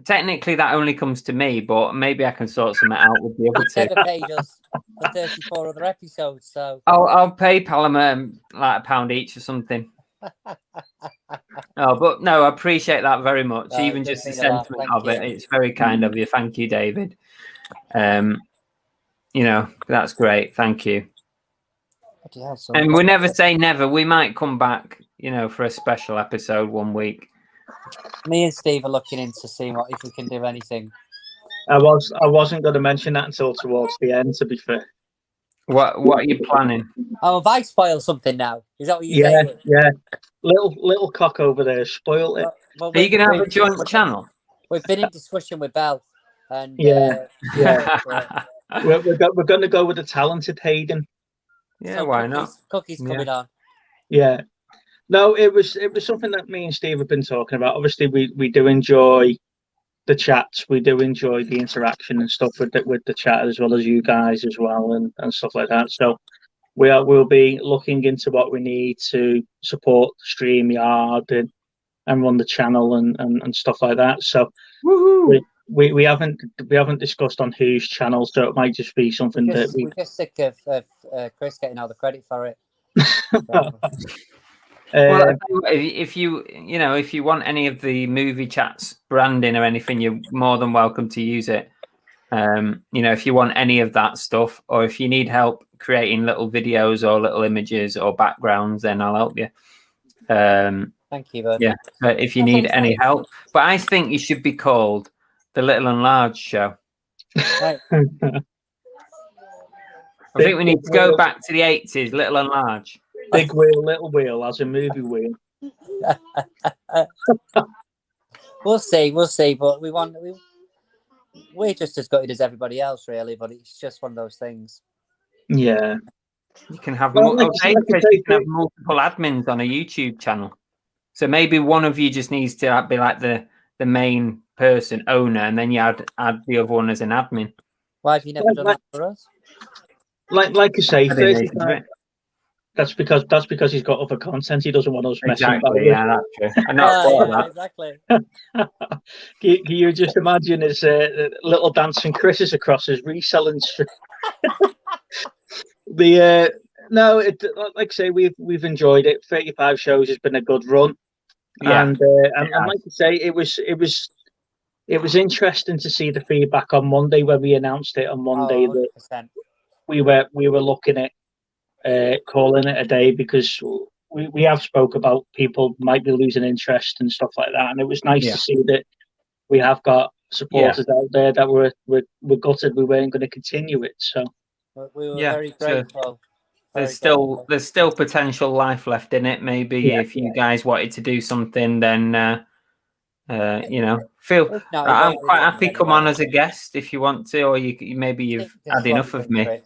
Technically, that only comes to me, but maybe I can sort something out with the other two. Never paid us for 34 other episodes, so I'll PayPal them like £1 each or something. But no, I appreciate that very much. Even just the sentiment of it, it's very kind of you. Thank you, David. You know, that's great. Thank you. And we never say never. We might come back, you know, for a special episode one week. Me and Steve are looking into seeing if we can do anything. I wasn't going to mention that until towards the end, to be fair. What are you planning? Oh, have I spoiled something now? Is that what you're saying? Yeah. Little cock over there spoiled it. Well, are you going to have a joint channel? We've been in discussion with Belle, and we're going to go with the talented Hayden. Yeah, so why not? Cookies coming on. Yeah. No, it was something that me and Steve have been talking about. Obviously, we do enjoy the chats. We do enjoy the interaction and stuff with the chat, as well as you guys as well, and stuff like that. So we'll be looking into what we need to support StreamYard and run the channel and stuff like that. So we haven't discussed on whose channel, so it might just be something we're just sick of Chris getting all the credit for it. Well, if you want any of the movie chats branding or anything, you're more than welcome to use it. If you want any of that stuff, or if you need help creating little videos or little images or backgrounds, then I'll help you. Thank you, bud. Yeah, but if you need any help, but I think you should be called the Little and Large Show. Right. I think we need to go back to the 80s, Little and Large. Big wheel, little wheel, as a movie wheel. We'll see, but we're just as gutted as everybody else, really. But it's just one of those things. Yeah, you can have multiple admins on a YouTube channel. So maybe one of you just needs to be like the main person owner, and then you add the other one as an admin. Why have you never done that for us? Like I say, 35. That's because he's got other content. He doesn't want us messing about with. Yeah, that's true. I know that. Exactly. Can you just imagine his little dancing Chris's across his reselling street? No, like I say, we've enjoyed it. 35 shows has been a good run, and like I say, it was interesting to see the feedback on Monday when we announced it on Monday that we were looking at calling it a day, because we have spoke about people might be losing interest and stuff like that, and it was nice to see that we have got supporters out there that were gutted we weren't going to continue it. So We were very grateful. There's still potential life left in it. Maybe if you guys wanted to do something, then I'm quite happy. Come on as a guest if you want to, or maybe you've had enough of me.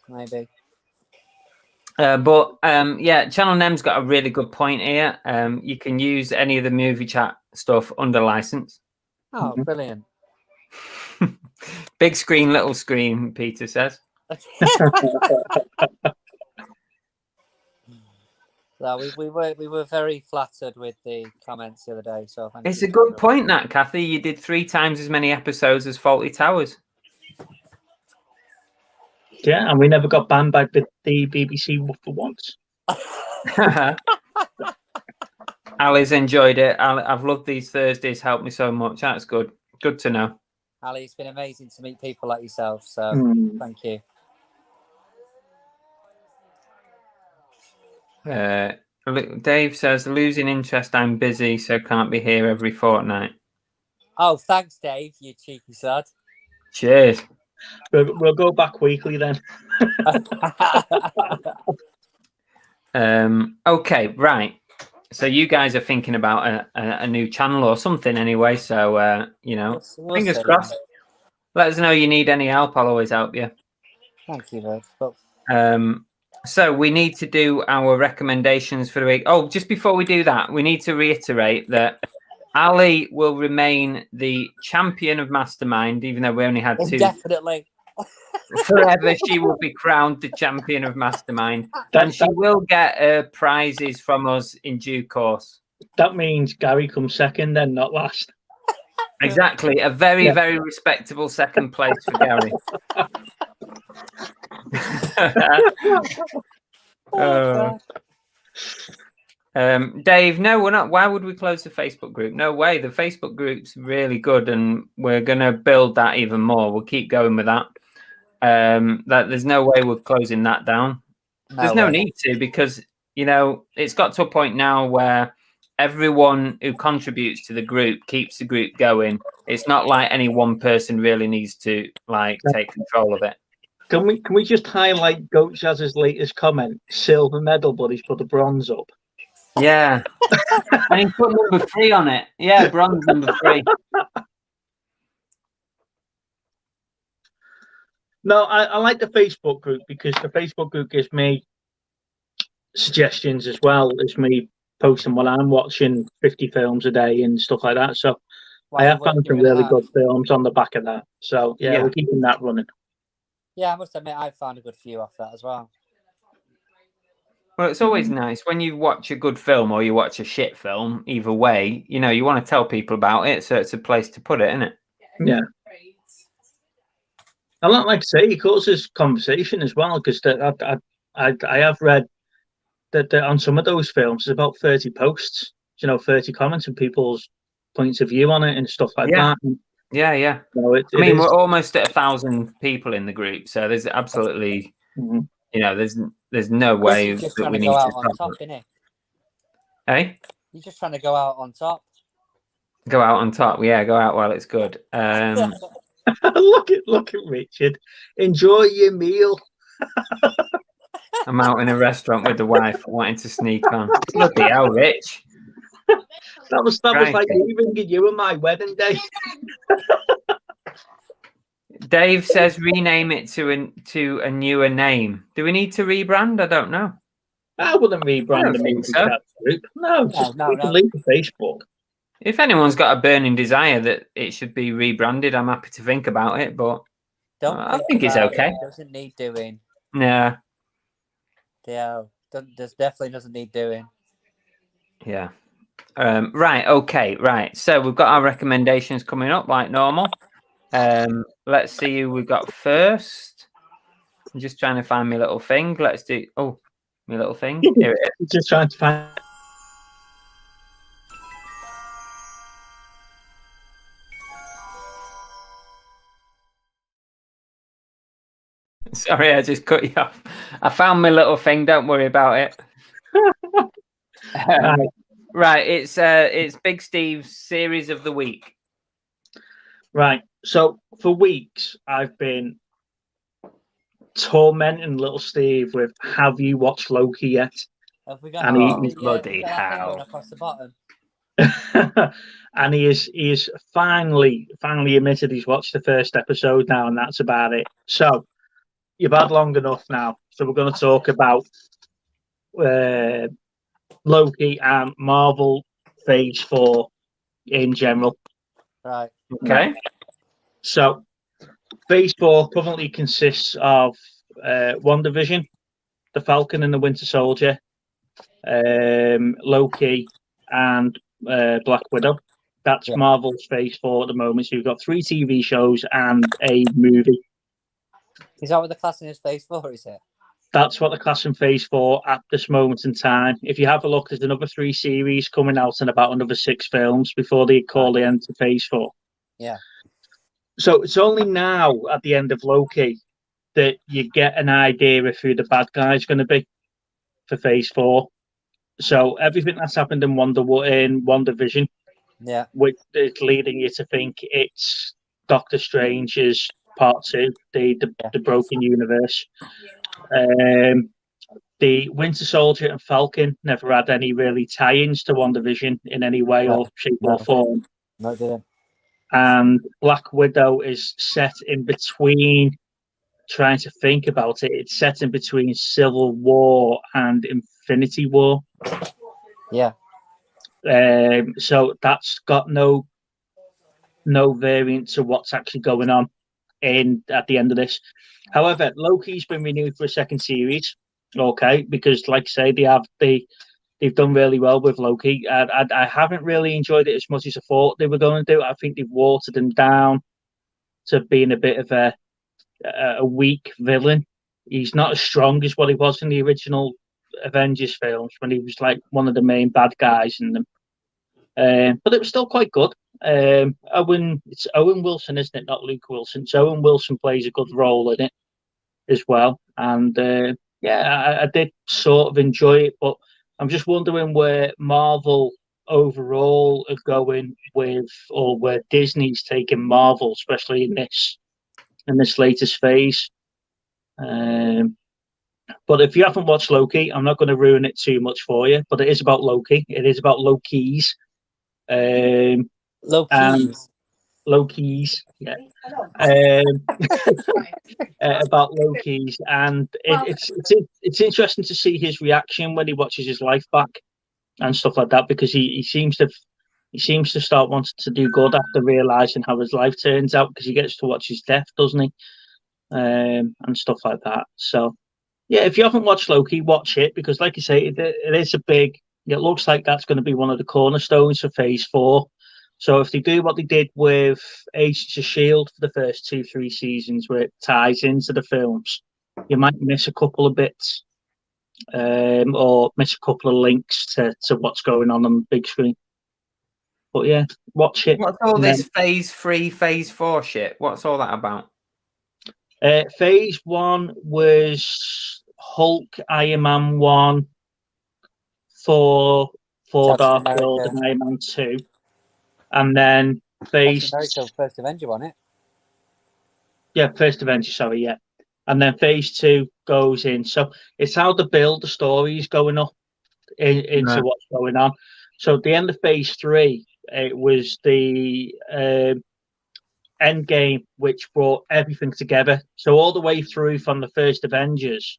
Maybe. Channel Nem's got a really good point here. You can use any of the movie chat stuff under license. Oh, brilliant. Big screen, little screen, Peter says. So we were very flattered with the comments the other day. So it's a good point, that Kathy. You did 3 times as many episodes as Faulty Towers. Yeah, and we never got banned by the BBC for once. Ali's enjoyed it. I've loved these Thursdays. Helped me so much. That's good. Good to know. Ali, it's been amazing to meet people like yourself. So thank you. Dave says, losing interest, I'm busy, so can't be here every fortnight. Oh, thanks, Dave, you cheeky sod. Cheers. We'll go back weekly then. Okay, right. So you guys are thinking about a new channel or something anyway, so, fingers crossed. Let us know you need any help. I'll always help you. Thank you, bud. So we need to do our recommendations for the week. Oh, just before we do that, we need to reiterate that Ali will remain the champion of Mastermind, even though we only had 2. Definitely. Forever, she will be crowned the champion of Mastermind, and she will get prizes from us in due course. That means Gary comes second, then not last. Exactly, a very, very respectable second place for Gary. Dave, no, we're not. Why would we close the Facebook group? No way. The Facebook group's really good, and we're going to build that even more. We'll keep going with that. That there's no way we're closing that down. There's no need to, because it's got to a point now where everyone who contributes to the group keeps the group going. It's not like any one person really needs to take control of it. Can we just highlight Goat Jazz's latest comment? Silver medal, but he's put the bronze up. Yeah. And he put number 3 on it. Yeah, bronze number 3. No, I like the Facebook group because the Facebook group gives me suggestions as well as me posting what I'm watching, 50 films a day and stuff like that. So I have found some really good films on the back of that. So yeah, we're keeping that running. Yeah, I must admit, I've found a good few off that as well. Well, it's always nice when you watch a good film or you watch a shit film. Either way, you want to tell people about it, so it's a place to put it, isn't it? Yeah. I like to say, it causes conversation as well, because I have read that on some of those films, there's about 30 posts, 30 comments and people's points of view on it and stuff like that. And, yeah. We're almost at 1,000 people in the group, so there's absolutely, there's no way that we need to stop it. Hey? You're just trying to go out on top. Go out on top, yeah. Go out while it's good. Look at Richard. Enjoy your meal. I'm out in a restaurant with the wife, wanting to sneak on. Bloody hell, Rich. That was like ringing you on my wedding day. Dave says rename it to a newer name. Do we need to rebrand? I don't know. I wouldn't rebrand the movie chat group. No, we can leave the Facebook. If anyone's got a burning desire that it should be rebranded, I'm happy to think about it, but I think it's okay. It doesn't need doing. Yeah. Yeah, definitely doesn't need doing. Yeah. Right, okay, right. So we've got our recommendations coming up like normal. Let's see who we've got first. I'm just trying to find my little thing. Let's do my little thing. Here it is. Just trying to find. Sorry, I just cut you off. I found my little thing. Don't worry about it. Right, it's Big Steve's series of the week. Right. So for weeks, I've been tormenting little Steve with, "Have you watched Loki yet?" Have we got, And we bloody got that thing hell. going across the bottom? and he is finally admitted he's watched the first episode now, and that's about it. So you've had long enough now. So we're going to talk about Loki and Marvel Phase 4 in general. Right. Okay. So Phase 4 currently consists of WandaVision, the Falcon and the Winter Soldier, Loki, and Black Widow. That's Marvel's Phase 4 at the moment. So you've got 3 TV shows and a movie. Is that what the class in his Phase 4 is it? That's what the class in Phase 4 at this moment in time. If you have a look, there's another 3 series coming out and about another 6 films before they call the end to Phase 4. Yeah. So it's only now at the end of Loki that you get an idea of who the bad guy is going to be for Phase 4. So everything that's happened in WandaVision, which is leading you to think it's Doctor Strange's Part 2, the Broken Universe. The Winter Soldier and Falcon never had any really tie-ins to WandaVision in any way or shape or form. No, it didn't. And Black Widow is set in between, trying to think about it, it's set in between Civil War and Infinity War. Yeah. So that's got no variant to what's actually going on at the end of this. However, Loki's been renewed for a second series, okay, because like I say, they've done really well with Loki. I haven't really enjoyed it as much as I thought they were going to do. I think they've watered him down to being a bit of a weak villain. He's not as strong as what he was in the original Avengers films when he was like one of the main bad guys in them. But it was still quite good. It's Owen Wilson, isn't it? Not Luke Wilson. So Owen Wilson plays a good role in it as well. And I did sort of enjoy it, but I'm just wondering where Marvel overall are going with, or where Disney's taking Marvel, especially in this latest phase. But if you haven't watched Loki, I'm not going to ruin it too much for you. But it is about Loki. It is about Lokis. Lokis, yeah. About Lokis, and it's interesting to see his reaction when he watches his life back and stuff like that, because he seems to start wanting to do good after realizing how his life turns out, because he gets to watch his death, doesn't he? And stuff like that. So yeah, if you haven't watched Loki, watch it, because like you say, it is a big. It looks like that's going to be one of the cornerstones for Phase 4. So if they do what they did with Agents of S.H.I.E.L.D. for the first 2-3 seasons, where it ties into the films, you might miss a couple of bits, or miss a couple of links to what's going on the big screen. But yeah, watch it. What's all this Phase 3, Phase 4 shit? What's all that about? Phase 1 was Hulk, Iron Man 1, Thor, Dark World, and Iron Man 2. And then Phase... First Avenger, wasn't it? Yeah, First Avenger, sorry, yeah. And then Phase 2 goes in. So it's how to build the story is going up into what's going on. So at the end of Phase 3, it was the end game, which brought everything together. So all the way through from the first Avengers...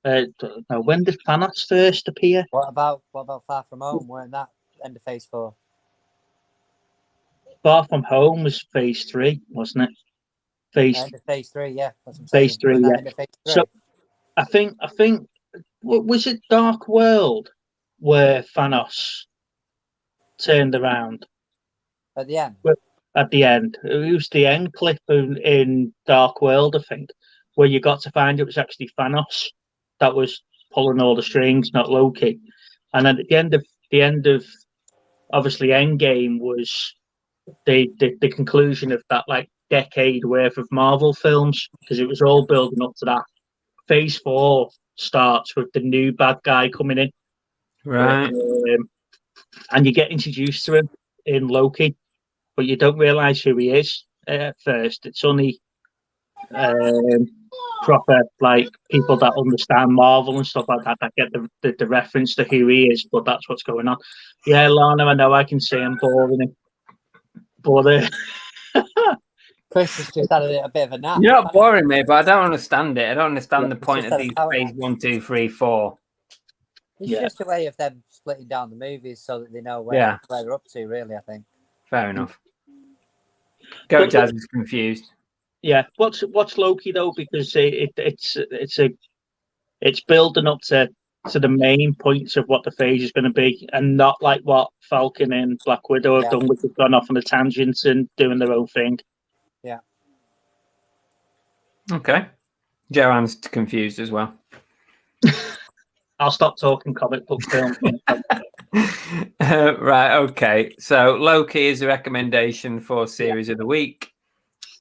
when did Thanos first appear? What about Far From Home? Weren't that end of Phase 4? Far From Home was Phase 3, wasn't it? End of Phase 3, yeah. That's what I'm Phase 3, yeah. End of Phase 3? So I think was it Dark World where Thanos turned around at the end? At the end, it was the end clip in Dark World, I think, where you got to find it was actually Thanos that was pulling all the strings, not Loki. And then at the end of obviously Endgame was the conclusion of that like decade worth of Marvel films, because it was all building up to that. Phase 4 starts with the new bad guy coming in, right? And you get introduced to him in Loki, but you don't realize who he is at first. It's only proper like people that understand Marvel and stuff like that get the reference to who he is, but that's what's going on. Yeah, Lana, I know I can see him boring him. But Chris has just had a bit of a nap. You're not boring me, but I don't understand it. I don't understand the It's point just of had a these power phase nap. 1, 2, 3, 4. It's Yeah. just a way of them splitting down the movies so that they know Yeah. where they're up to, really, I think. Fair enough. Goat Jazz is confused. yeah, what's Loki though? Because it's building up to the main points of what the phase is going to be, and not like what Falcon and Black Widow have done, which have gone off on a tangent and doing their own thing. Yeah. Okay. Joanne's confused as well. I'll stop talking comic book films. Right, okay. So Loki is a recommendation for series of the week.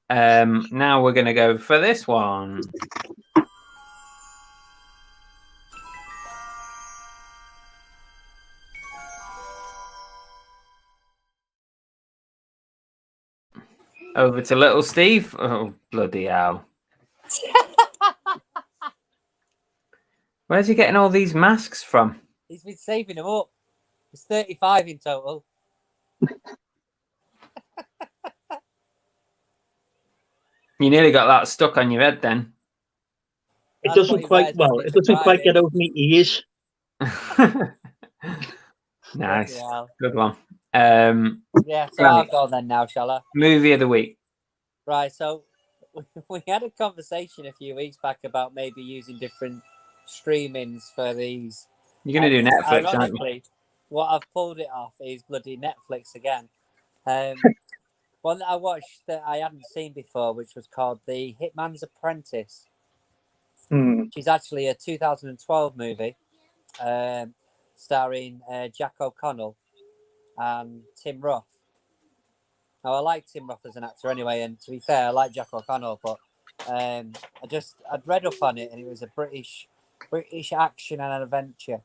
Now we're going to go for this one. Over to little Steve. Oh, bloody hell. Where's he getting all these masks from? He's been saving them up. There's 35 in total. You nearly got that stuck on your head then. It doesn't quite get over my ears. Nice. Yeah. Good one. Yeah, so I'll go then now, shall I? Movie of the week. Right, so we had a conversation a few weeks back about maybe using different streamings for these. You're going to do Netflix, aren't you? What I've pulled it off is bloody Netflix again. One that I watched that I hadn't seen before, which was called The Hitman's Apprentice. Which is actually a 2012 movie starring Jack O'Connell and Tim Roth. Now, I like Tim Roth as an actor anyway, and to be fair, I like Jack O'Connell, but I'd read up on it, and it was a British action and an adventure.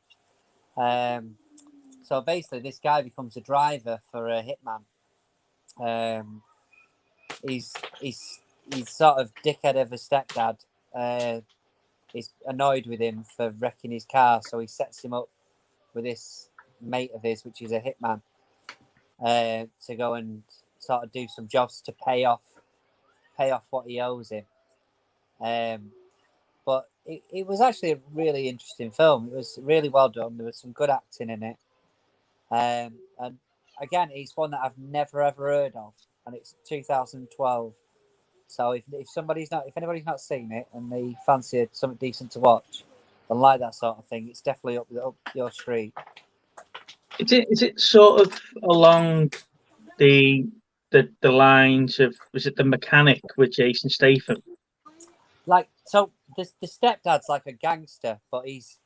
So basically, this guy becomes a driver for a hitman. He's sort of dickhead of a stepdad. He's annoyed with him for wrecking his car, so he sets him up with this mate of his, which is a hitman, to go and sort of do some jobs to pay off what he owes him. But it was actually a really interesting film. It was really well done. There was some good acting in it. And again, it's one that I've never ever heard of, and it's 2012. So if anybody's not seen it and they fancy something decent to watch and like that sort of thing, it's definitely up your street. Is it sort of along the lines of, was it The Mechanic with Jason Statham? Like, so the stepdad's like a gangster, but he's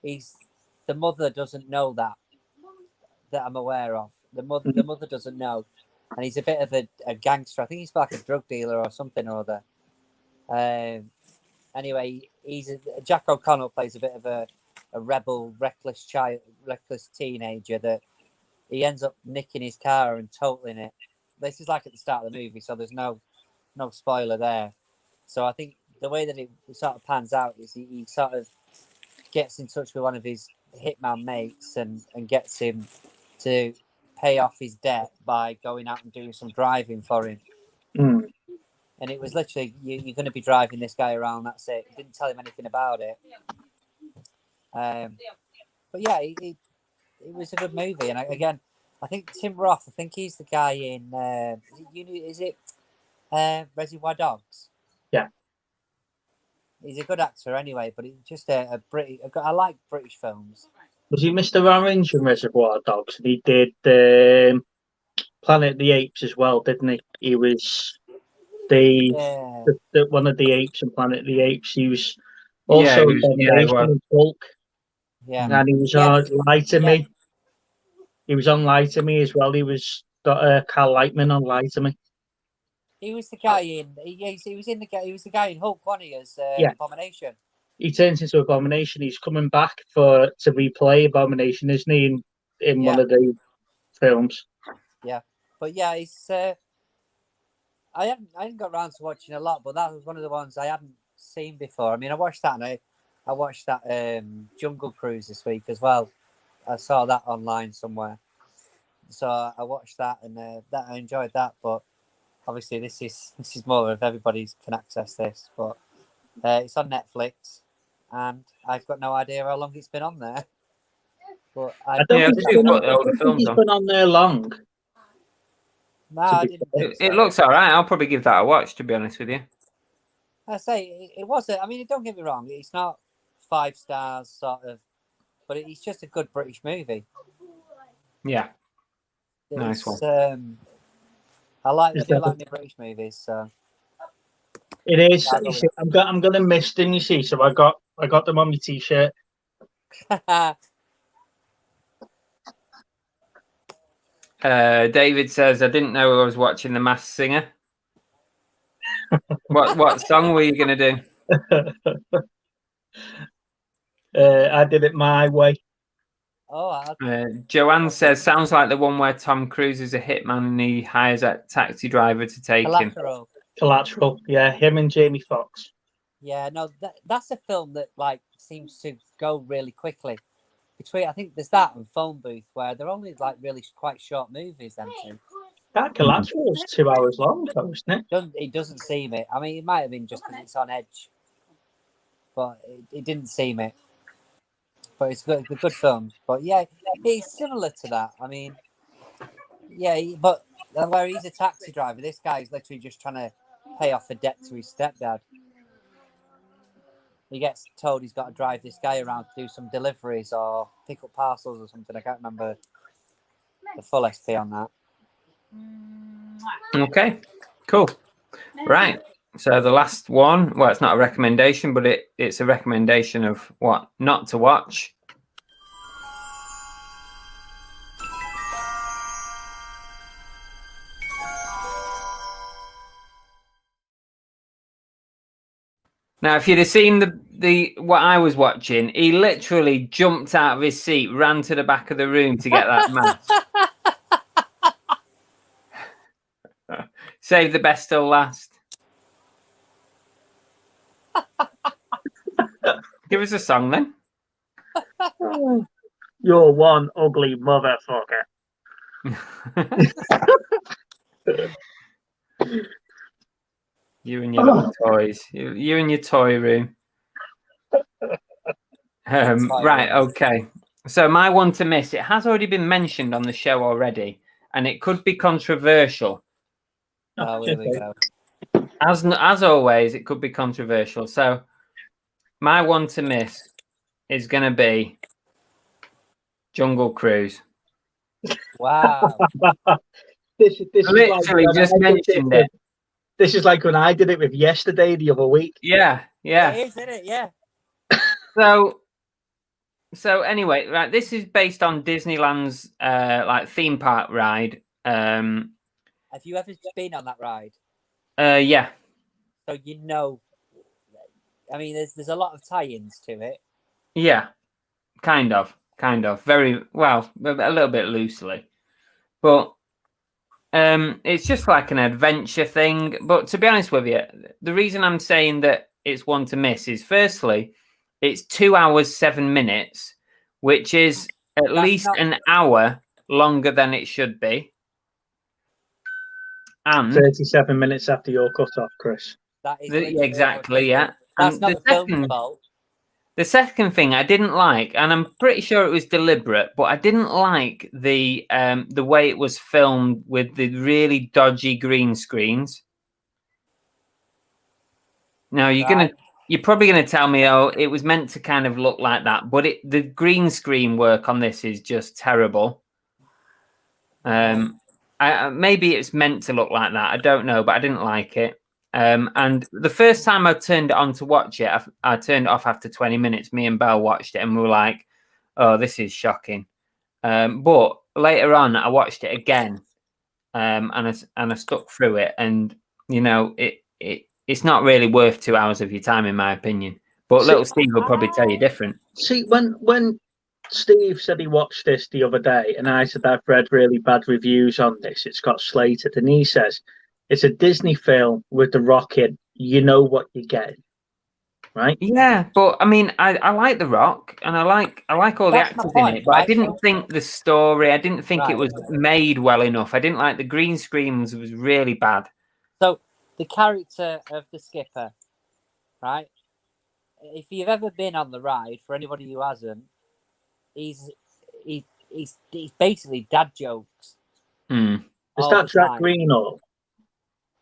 the mother doesn't know that I'm aware of. The mother doesn't know, and he's a bit of a gangster. I think he's like a drug dealer or something or other. Anyway, Jack O'Connell plays a bit of a rebel, reckless teenager that he ends up nicking his car and totaling it. This is like at the start of the movie, so there's no spoiler there. So I think the way that it sort of pans out is he sort of gets in touch with one of his hitman mates and gets him to pay off his debt by going out and doing some driving for him. And it was literally, you're going to be driving this guy around, that's it. Didn't tell him anything about it. But yeah, it was a good movie. And again, I think Tim Roth, I think he's the guy in, Reservoir Dogs? Yeah. He's a good actor anyway, but he's just a British. I like British films. Was he Mr. Orange in Reservoir Dogs? And he did Planet of the Apes as well, didn't he? He was the one of the apes in Planet of the Apes. He was also in Hulk. Yeah. And he was on Lie to Me. He was on Lie to Me as well. He was Carl Lightman on Lie to Me. He was the guy in. He was the guy in Hulk, wasn't he? As Abomination. He turns into Abomination. He's coming back to replay Abomination, isn't he? In one of the films. Yeah, but yeah, it's. I hadn't got around to watching a lot, but that was one of the ones I hadn't seen before. I mean, I watched that, and I watched that Jungle Cruise this week as well. I saw that online somewhere, so I watched that, and that I enjoyed that. But obviously, this is more of everybody can access this. But it's on Netflix, and I've got no idea how long it's been on there. But I don't think he's been on there long. No, I didn't think so. It looks all right. I'll probably give that a watch, to be honest with you. I say it wasn't. I mean, don't get me wrong. It's not 5 stars, sort of, but it's just a good British movie. Yeah, nice one. I do like the British movies. So it is. I'm gonna miss them. You see, so I got them on my t-shirt. David says, I didn't know I was watching The Masked Singer. What song were you going to do? I did it my way. Joanne says, sounds like the one where Tom Cruise is a hitman and he hires a taxi driver to take him. Collateral, yeah, him and Jamie Foxx. Yeah, no, that's a film that like seems to go really quickly. I think there's that and Phone Booth where they're only like really quite short movies. Them two. That Collateral was 2 hours long, though, isn't it? It doesn't seem it. I mean, it might have been just because it's on edge, but it didn't seem it. But it's a good film. But yeah, it's similar to that. I mean, yeah, but where he's a taxi driver, this guy's literally just trying to pay off a debt to his stepdad. He gets told he's got to drive this guy around to do some deliveries or pick up parcels or something. I can't remember the full SP on that. Okay, cool. Right. So the last one, well, it's not a recommendation, but it's a recommendation of what not to watch. Now, if you'd have seen the what I was watching, he literally jumped out of his seat, ran to the back of the room to get that mask. Save the best till last. Give us a song then. You're one ugly motherfucker. You and your little toys. You and your toy room. Right, okay. So my one to miss, it has already been mentioned on the show already, and it could be controversial. Oh, here we go. As always, it could be controversial. So my one to miss is going to be Jungle Cruise. Wow. This literally is like just mentioned it. This is like when I did it with Yesterday the other week. Yeah. It is, isn't it? Yeah. So anyway, right, this is based on Disneyland's like theme park ride. Have you ever been on that ride? Yeah. So you know, I mean, there's a lot of tie-ins to it. Yeah, kind of, very well, a little bit loosely, but it's just like an adventure thing. But to be honest with you, the reason I'm saying that it's one to miss is, firstly, it's 2 hours 7 minutes, which is at least an hour longer than it should be. And 37 minutes after your cut-off, Chris. That is exactly, yeah. That's not the film's fault. The second thing I didn't like, and I'm pretty sure it was deliberate, but I didn't like the way it was filmed with the really dodgy green screens. Now you're probably gonna tell me, oh, it was meant to kind of look like that, but the green screen work on this is just terrible. Maybe it's meant to look like that. I don't know, but I didn't like it. And the first time I turned it on to watch it, I turned it off after 20 minutes. Me and Belle watched it and we were like, oh, this is shocking. But later on, I watched it again and I stuck through it. And, you know, it's not really worth 2 hours of your time, in my opinion. But little Steve will probably tell you different. See, when Steve said he watched this the other day, and I said I've read really bad reviews on this, it's got slated, and he says it's a Disney film with The Rock in. You know what you're getting. right? Yeah, but I mean, I like The Rock, and I like all the That's my actors point, in it, but I right? didn't think the story. I didn't think it Right. was made well enough. I didn't like the green screen was really bad. So the character of the skipper, right? If you've ever been on the ride, for anybody who hasn't, he's basically dad jokes Hmm. Is all that the Jack time. Greenall?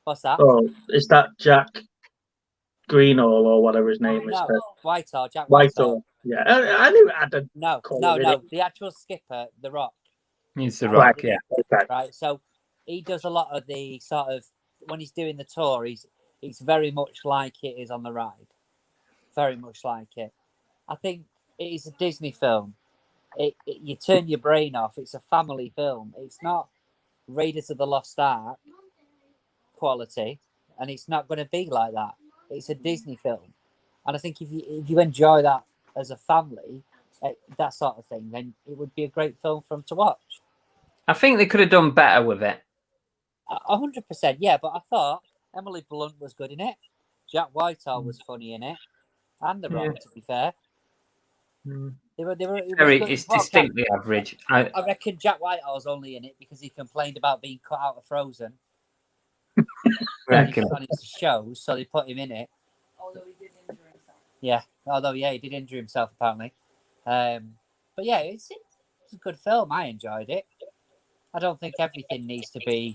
What's that? Oh, is that Jack Greenall or whatever his name is? No, Whitehall, Jack Whitehall. Whitehall. Yeah, I knew it had a No, colour in it. the actual skipper, The Rock. He's The Right, Rock, yeah. okay. Right, so he does a lot of the sort of when he's doing the tour. He's very much like it is on the ride, very much like it. I think it is a Disney film. You turn your brain off. It's a family film. It's not Raiders of the Lost Ark quality, and it's not going to be like that. It's a Disney film, and I think if you enjoy that as a family, that sort of thing, then it would be a great film for them to watch. I think they could have done better with it. 100%, yeah. But I thought Emily Blunt was good in it. Jack Whitehall was funny in it, and The Rock. Yeah. To be fair, they were. It was good. It's Well, distinctly average. I reckon Jack Whitehall's only in it because he complained about being cut out of Frozen. reckon. On his show, so they put him in it. Although he did injure himself. Yeah, he did injure himself apparently. But yeah, it's a good film. I enjoyed it. I don't think everything needs to be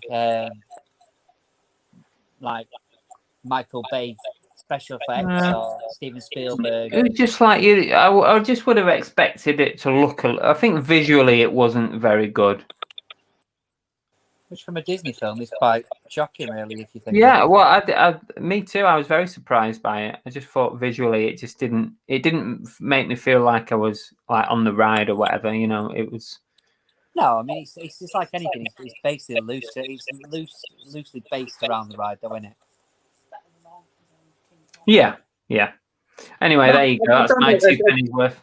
like Michael Bay special effects or Steven Spielberg. It was just like you. I just would have expected it to look. I think visually it wasn't very good. Which from a Disney film is quite shocking, really, if you think. Yeah, well, me too. I was very surprised by it. I just thought visually, it just didn't. It didn't make me feel like I was like on the ride or whatever. You know, it was. No, I mean it's just like anything. It's basically loose. It's loosely based around the ride, though, isn't it? Yeah, yeah. Anyway, there you go. That's my 2 pennies worth.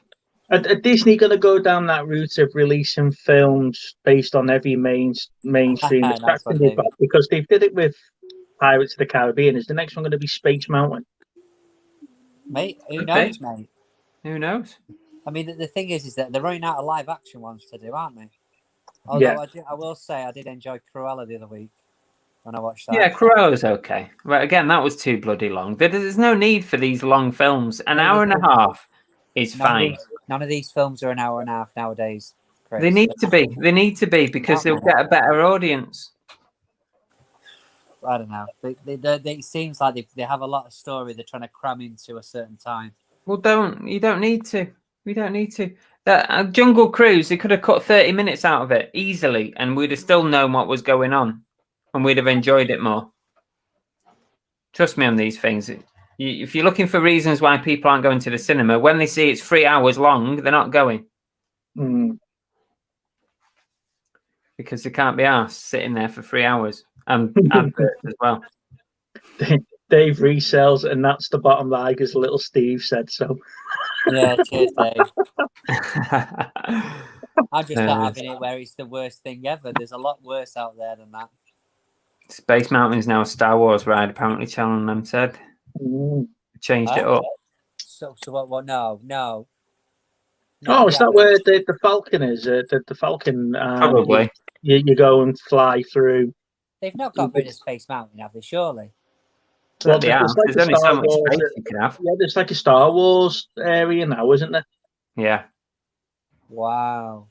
Are Disney going to go down that route of releasing films based on every mainstream attraction they've got? Because they did it with Pirates of the Caribbean. Is the next one going to be Space Mountain? Mate, who knows, mate? Who knows? I mean, the thing is that they're running out of live action ones to do, aren't they? Although I will say I did enjoy Cruella the other week when I watched that. Yeah, Cruella's okay. But again, that was too bloody long. There's no need for these long films. An hour and a half is fine. None of these films are an hour and a half nowadays, Chris. They need to be. They need to be because they'll get a better audience. I don't know. It seems like they have a lot of story they're trying to cram into a certain time. Well, you don't need to. We don't need to. That Jungle Cruise, they could have cut 30 minutes out of it easily, and we'd have still known what was going on, and we'd have enjoyed it more. Trust me on these things. If you're looking for reasons why people aren't going to the cinema, when they see it's 3 hours long, they're not going. Because they can't be asked sitting there for 3 hours. And adverts as well. Dave resells, and that's the bottom line because little Steve said so. Yeah, cheers, Dave. I'm just not having it where it's the worst thing ever. There's a lot worse out there than that. Space Mountain's now a Star Wars ride, apparently, Channel them said. Changed it up. So what? No. Oh, is that where the Falcon is? The Falcon. Probably. You go and fly through. They've not got rid of Space Mountain, have they? Surely. Well, there's only so much space you can have. Yeah, there's like a Star Wars area now, isn't there? Yeah. Wow.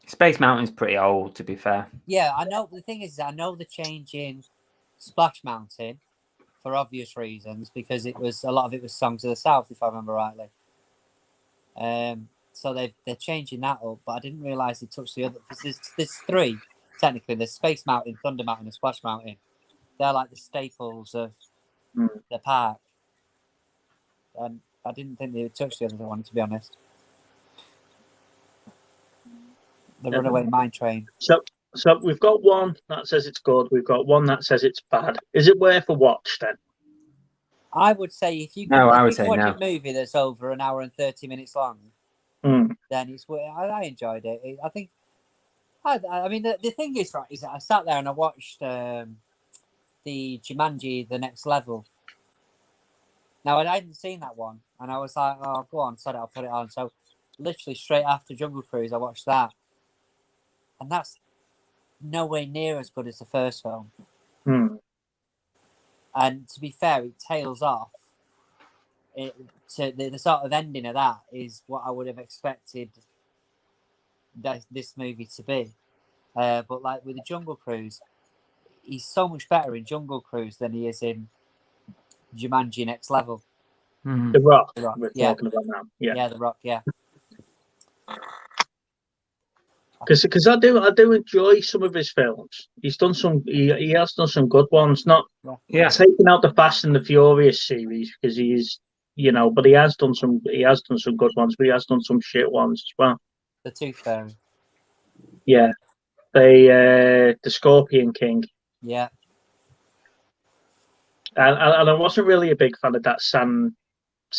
Space Mountain's pretty old, to be fair. Yeah, I know. The thing is, I know the change in Splash Mountain for obvious reasons because a lot of it was Songs of the South, if I remember rightly. So they're changing that up, but I didn't realise they touched the other. There's three technically. There's Space Mountain, Thunder Mountain, and Splash Mountain. They're like the staples of the park, and I didn't think they would touch the other one, to be honest. The Runaway Mine Train. So we've got one that says it's good. We've got one that says it's bad. Is it worth a watch then? I would say if you watch a movie that's over an hour and 30 minutes long, then it's. I enjoyed it. I think. I mean, the thing is, right, is that I sat there and I watched the Jumanji: The Next Level, Now, I hadn't seen that one, and I was like, oh, go on, sorry, I'll put it on. So, literally straight after Jungle Cruise, I watched that. And that's nowhere near as good as the first film. And to be fair, it tails off. The sort of ending of that is what I would have expected this movie to be. But like with the Jungle Cruise, he's so much better in Jungle Cruise than he is in Jumanji Next Level. The Rock, we're yeah. talking about now. Yeah, The Rock, yeah. Because I do enjoy some of his films. He's done some. He has done some good ones. Not taking out the Fast and the Furious series because he's but he has done some. He has done some good ones, but he has done some shit ones as well. The Tooth Fairy. Yeah, the Scorpion King. Yeah. And I wasn't really a big fan of that San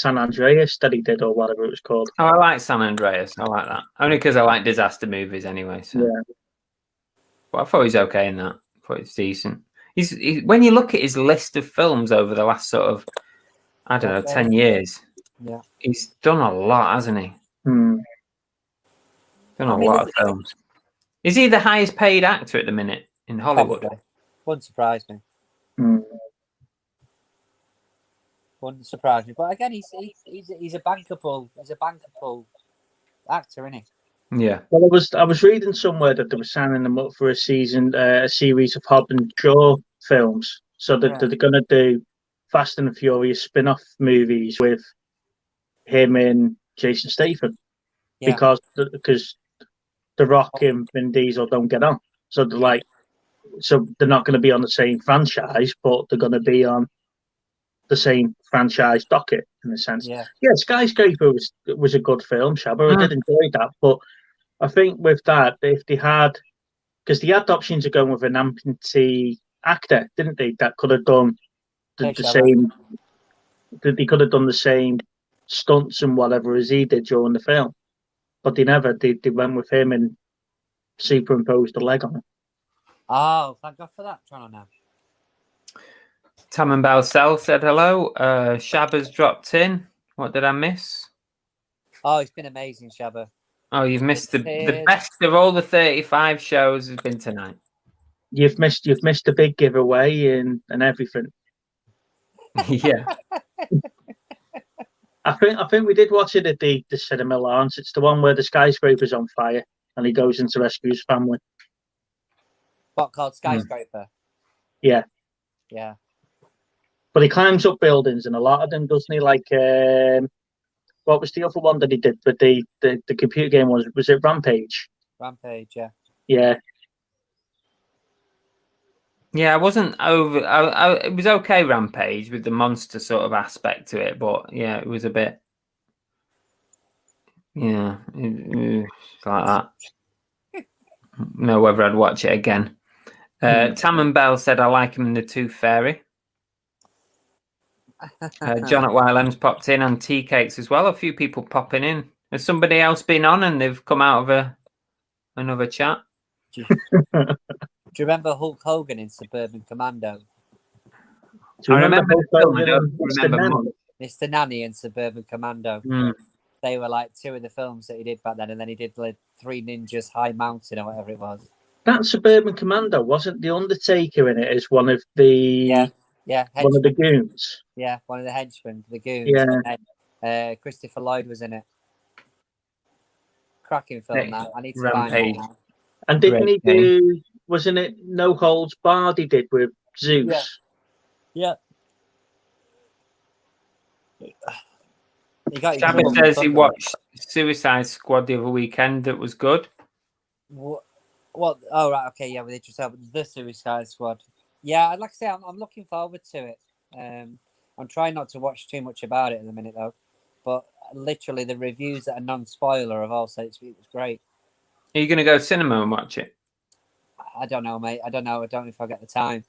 Andreas that he did, or whatever it was called. Oh, I like San Andreas. I like that. Only because I like disaster movies anyway. So. Yeah. But I thought he's okay in that. I thought it's decent. He's when you look at his list of films over the last sort of, I don't know, 10 years, he's done a lot, hasn't he? Done a lot of films. Is he the highest paid actor at the minute in Hollywood? Probably. Wouldn't surprise me. Mm. Wouldn't surprise me. But again, he's a bankable actor, isn't he? Yeah. Well, I was reading somewhere that they were signing them up for a series of Hobbs and Shaw films. So that they're going to do Fast and the Furious spin-off movies with him and Jason Statham, because The Rock and Vin Diesel don't get on. So they're not going to be on the same franchise, but they're going to be on the same franchise docket in a sense. Yeah, Skyscraper was a good film, Shabba. I did enjoy that, but I think with that, if they had, because they had the options of going with an amputee actor, didn't they? That could have done the same. They could have done the same stunts and whatever as he did during the film, but they never. They went with him and superimposed the leg on it. Oh, thank God for that, Toronto now. Tam and Balcel said hello. Shabba's dropped in. What did I miss? Oh, it's been amazing, Shabba. Oh, you've missed the best of all the 35 shows has been tonight. You've missed the big giveaway and everything. Yeah. I think we did watch it at the cinema launch. It's the one where the skyscraper's on fire and he goes in to rescue his family. What, called Skyscraper? Yeah. Yeah. But he climbs up buildings, and a lot of them, doesn't he? Like, what was the other one that he did with the computer game? Was it Rampage? Rampage, yeah. Yeah. Yeah, I wasn't over. It was okay, Rampage, with the monster sort of aspect to it, but yeah, it was a bit. Yeah, it's like that. Know whether I'd watch it again. Tam and Bell said I like him in the Tooth Fairy. John at YLM's popped in, and Tea Cakes as well. A few people popping in. Has somebody else been on and they've come out of another chat? Do you remember Hulk Hogan in Suburban Commando? I remember the film. I don't remember much. Mr. Nanny in Suburban Commando. They were like two of the films that he did back then, and then he did like Three Ninjas High Mountain or whatever it was. That Suburban Commando, wasn't The Undertaker in it as one of the one of the goons? Yeah, one of the henchmen, the goons. Yeah. Christopher Lloyd was in it. Cracking film, that. I need to Rampage. find it. And didn't he do, wasn't it No Holds Barred he did with Zeus? Yeah. Shabba says he watched Suicide Squad the other weekend. That was good. What? Oh, right. Okay. Yeah, with Idris Elba. The Suicide Squad. Yeah, like I say, I'm looking forward to it. I'm trying not to watch too much about it in a minute, though. But literally, the reviews that are non-spoiler have all said it was great. Are you going to go to cinema and watch it? I don't know, mate. I don't know if I'll get the time.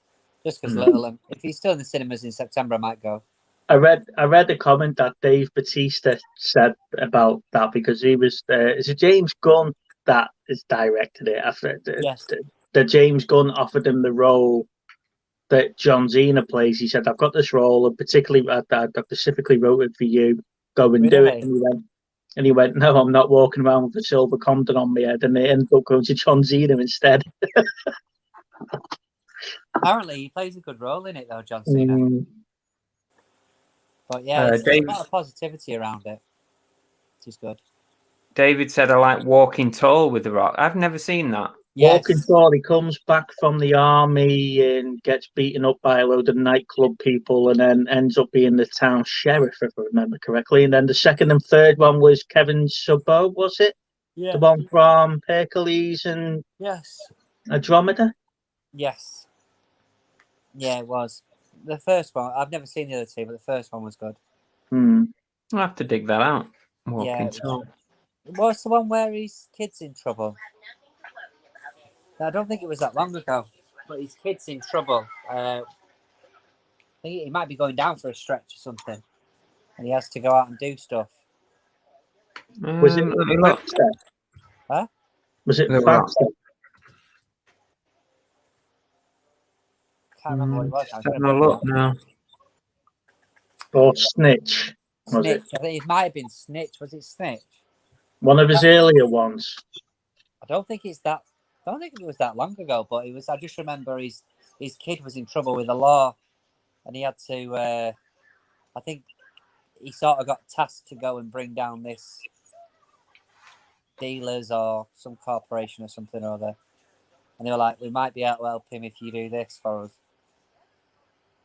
Just because little. If he's still in the cinemas in September, I might go. I read a comment that Dave Bautista said about that, because he was is it James Gunn that has directed it? After yes. The James Gunn offered him the role that John Cena plays. He said, "I've got this role, and particularly I specifically wrote it for you. Go and do it." Really? And he went, "No, I'm not walking around with a silver condom on my head." And they ended up going to John Cena instead. Apparently, he plays a good role in it, though, John Cena. But yeah, there's a lot of positivity around it, which is good. David said, "I like Walking Tall with The Rock." I've never seen that. Yes. Walking Tall, he comes back from the army and gets beaten up by a load of nightclub people and then ends up being the town sheriff, if I remember correctly. And then the second and third one was Kevin Sorbo, was it? Yeah. The one from Hercules and Yes. Andromeda? Yes. Yeah, it was. The first one, I've never seen the other two, but the first one was good. I'll have to dig that out. Walking Yeah. Tall. What's the one where his kid's in trouble? I don't think it was that long ago, but his kid's in trouble. I think he might be going down for a stretch or something, and he has to go out and do stuff. Was it Baxter? Huh? Was it The Baxter? Can't remember what it was. Having a look now. Or Snitch? Was Snitch. it? I think it might have been Snitch. Was it Snitch? One of his earlier ones. I don't think it's that. I don't think it was that long ago, but it was. I just remember his kid was in trouble with the law, and he had to. I think he sort of got tasked to go and bring down this dealers or some corporation or something or other, and they were like, "We might be able to help him if you do this for us."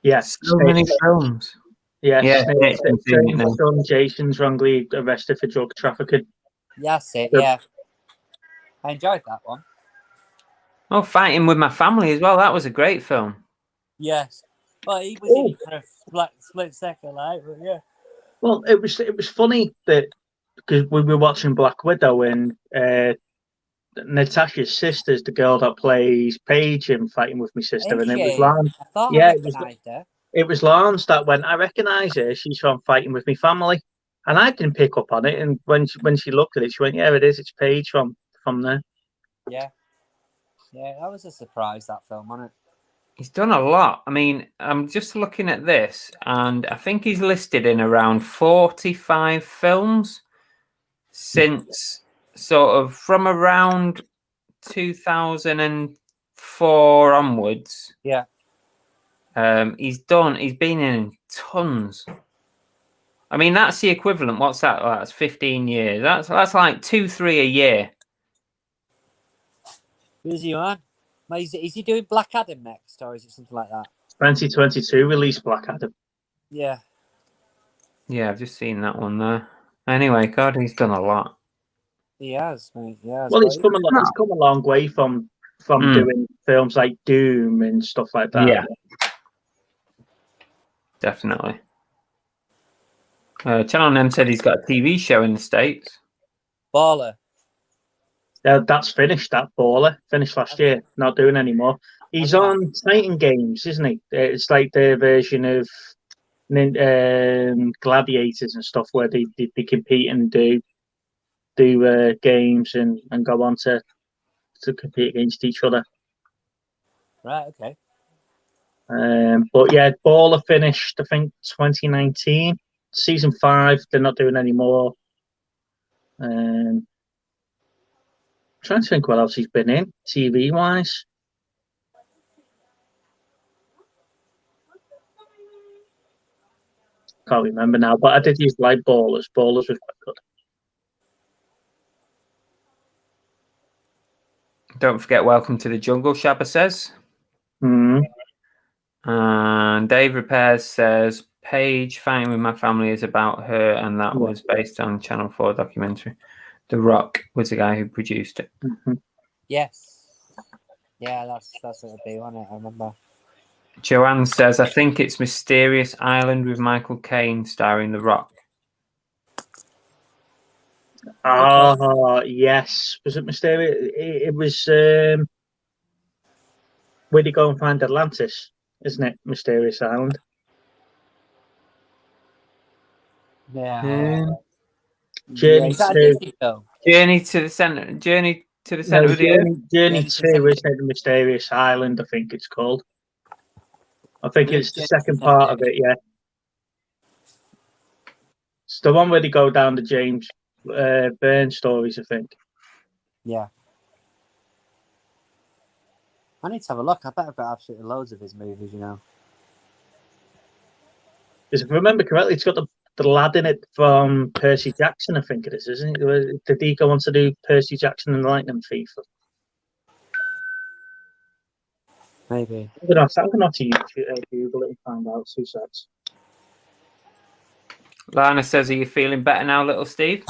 Yes. So many films. Yes. Yeah, Snake's son Jason's wrongly arrested for drug trafficking. That's it. Yeah, I enjoyed that one. Oh, Fighting with My Family as well. That was a great film. Yes. Well, he was in it for a split second, like, but yeah. Well, it was funny that because we were watching Black Widow and Natasha's sister's the girl that plays Paige in Fighting with My Sister, and it was Lance. I thought I recognised her. It was Lance that went, "I recognise her. She's from Fighting with My Family," and I didn't pick up on it. And when she looked at it, she went, "Yeah, it is. It's Paige from there." Yeah. Yeah, that was a surprise, that film, wasn't it? He's done a lot. I mean, I'm just looking at this, and I think he's listed in around 45 films since sort of from around 2004 onwards. Yeah. He's been in tons. I mean, that's the equivalent. What's that? That's 15 years. That's like 2-3 a year. Who's he on? Is he doing Black Adam next, or is it something like that? 2022 released Black Adam. Yeah. Yeah, I've just seen that one there. Anyway, God, he's done a lot. He has, mate. Yeah. Well, he's come a long way from doing films like Doom and stuff like that. Yeah, definitely. Channel M said he's got a TV show in the States. Baller. That's finished. That Baller finished last year. Not doing anymore. He's on Titan Games, isn't he? It's like their version of Gladiators and stuff, where they compete and do games and go on to compete against each other. Right. Okay. But yeah, Baller finished, I think, 2019. Season 5, they're not doing anymore. Trying to think what else he's been in TV wise. Can't remember now, but I did use like Ballers. Ballers was quite good. Don't forget Welcome to the Jungle, Shabba says. And Dave Repairs says Paige Fighting with My Family is about her, and that was based on Channel 4 documentary. The Rock was the guy who produced it. Yes. Yeah, that's what it'll be, wasn't it? I remember. Joanne says, I think it's Mysterious Island with Michael Caine starring The Rock. Oh, yes. Was it Mysterious? It was where'd he go and find Atlantis? Isn't it Mysterious Island? Yeah. Journey to the center of the earth. Journey to, isn't it, the Mysterious Island, I think it's called. I think it's the second part of it, yeah. It's the one where they go down the James Byrne stories, I think. Yeah. I need to have a look. I bet I've got absolutely loads of his movies, you know. Because if I remember correctly, it's got the lad in it from Percy Jackson, I think it is, isn't it? Did he go on to do Percy Jackson and Lightning Thief? Maybe. I'm going to have to Google it and find out. 2 seconds. Lana says, are you feeling better now, little Steve?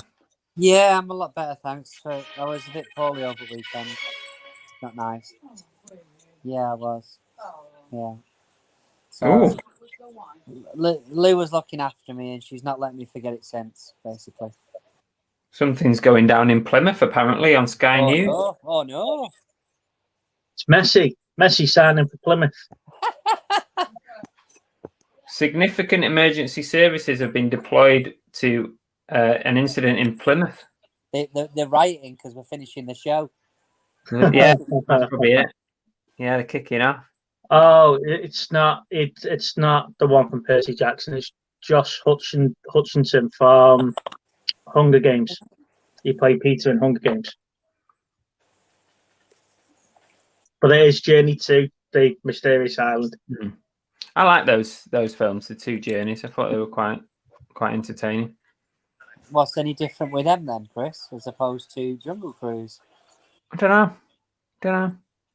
Yeah, I'm a lot better, thanks. I was a bit poorly over the weekend. Not nice. Yeah, I was. Yeah. So Lou was looking after me, and she's not letting me forget it since, basically. Something's going down in Plymouth, apparently, on Sky News. No. Oh, no. It's Messi. Messi signing for Plymouth. Significant emergency services have been deployed to an incident in Plymouth. They're writing because we're finishing the show. Yeah, that's probably it. Yeah, they're kicking off. Oh, it's not the one from Percy Jackson. It's Josh Hutchinson from Hunger Games. He played Peter in Hunger Games. But it is Journey to the Mysterious Island. Mm. I like those films, the 2 journeys. I thought they were quite entertaining. What's any different with them then, Chris, as opposed to Jungle Cruise? I don't know.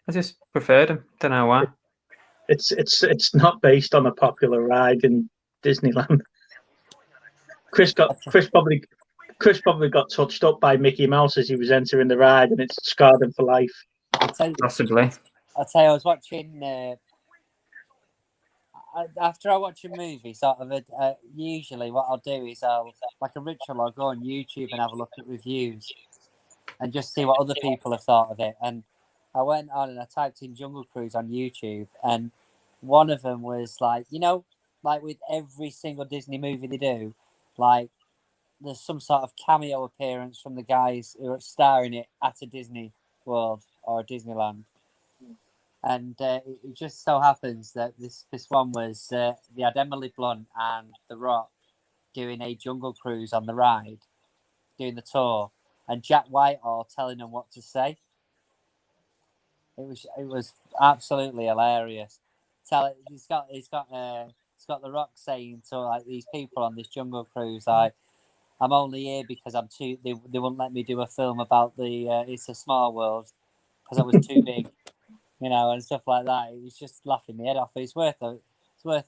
I just preferred them. Don't know why. It's not based on a popular ride in Disneyland. Chris probably got touched up by Mickey Mouse as he was entering the ride, and it's scarred him for life. Possibly. I'll tell you, I was watching. After I watch a movie, sort of, usually what I'll do is like a ritual, I'll go on YouTube and have a look at reviews and just see what other people have thought of it. And I went on and I typed in Jungle Cruise on YouTube, and one of them was like, you know, like with every single Disney movie they do, like there's some sort of cameo appearance from the guys who are starring it at a Disney World or a Disneyland. And it just so happens that this one was they had Emily Blunt and The Rock doing a Jungle Cruise on the ride, doing the tour, and Jack Whitehall telling them what to say. It was absolutely hilarious. He's got The Rock saying to like these people on this Jungle Cruise, like, I'm only here because they wouldn't let me do a film about the It's a Small World because I was too big. You know, and stuff like that. It was just laughing my head off. It's worth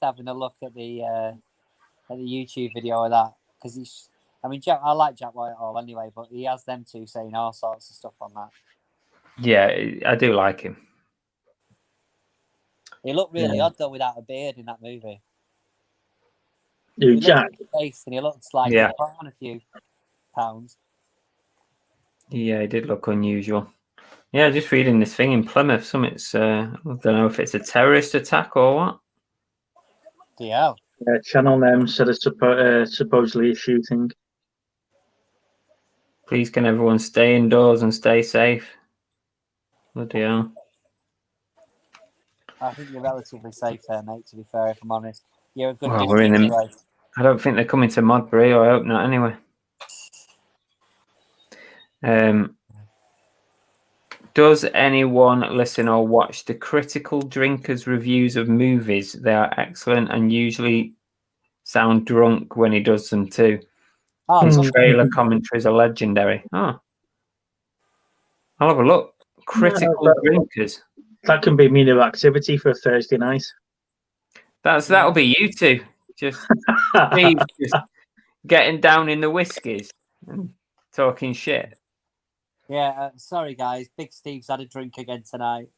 having a look at the YouTube video of that because I like Jack Whitehall anyway, but he has them two saying all sorts of stuff on that. Yeah, I do like him. He looked really odd though without a beard in that movie. Jack? Face and he looked like he'd put on a few pounds. Yeah, he did look unusual. Yeah, just reading this thing in Plymouth. I don't know if it's a terrorist attack or what. Yeah. Channel Name said it's supposedly a shooting. Please can everyone stay indoors and stay safe? Bloody hell. I think you're relatively safe there, mate, to be fair, if I'm honest. You're a good We're in them. away. I don't think they're coming to Modbury, or I hope not anyway. Does anyone listen or watch the Critical Drinkers reviews of movies? They are excellent and usually sound drunk when he does them too. His trailer commentaries are legendary. Oh, I'll have a look. Critical Drinkers. That can be me new activity for a Thursday night. That'll be you two. Just Steve just getting down in the whiskies and talking shit. Yeah, sorry guys. Big Steve's had a drink again tonight.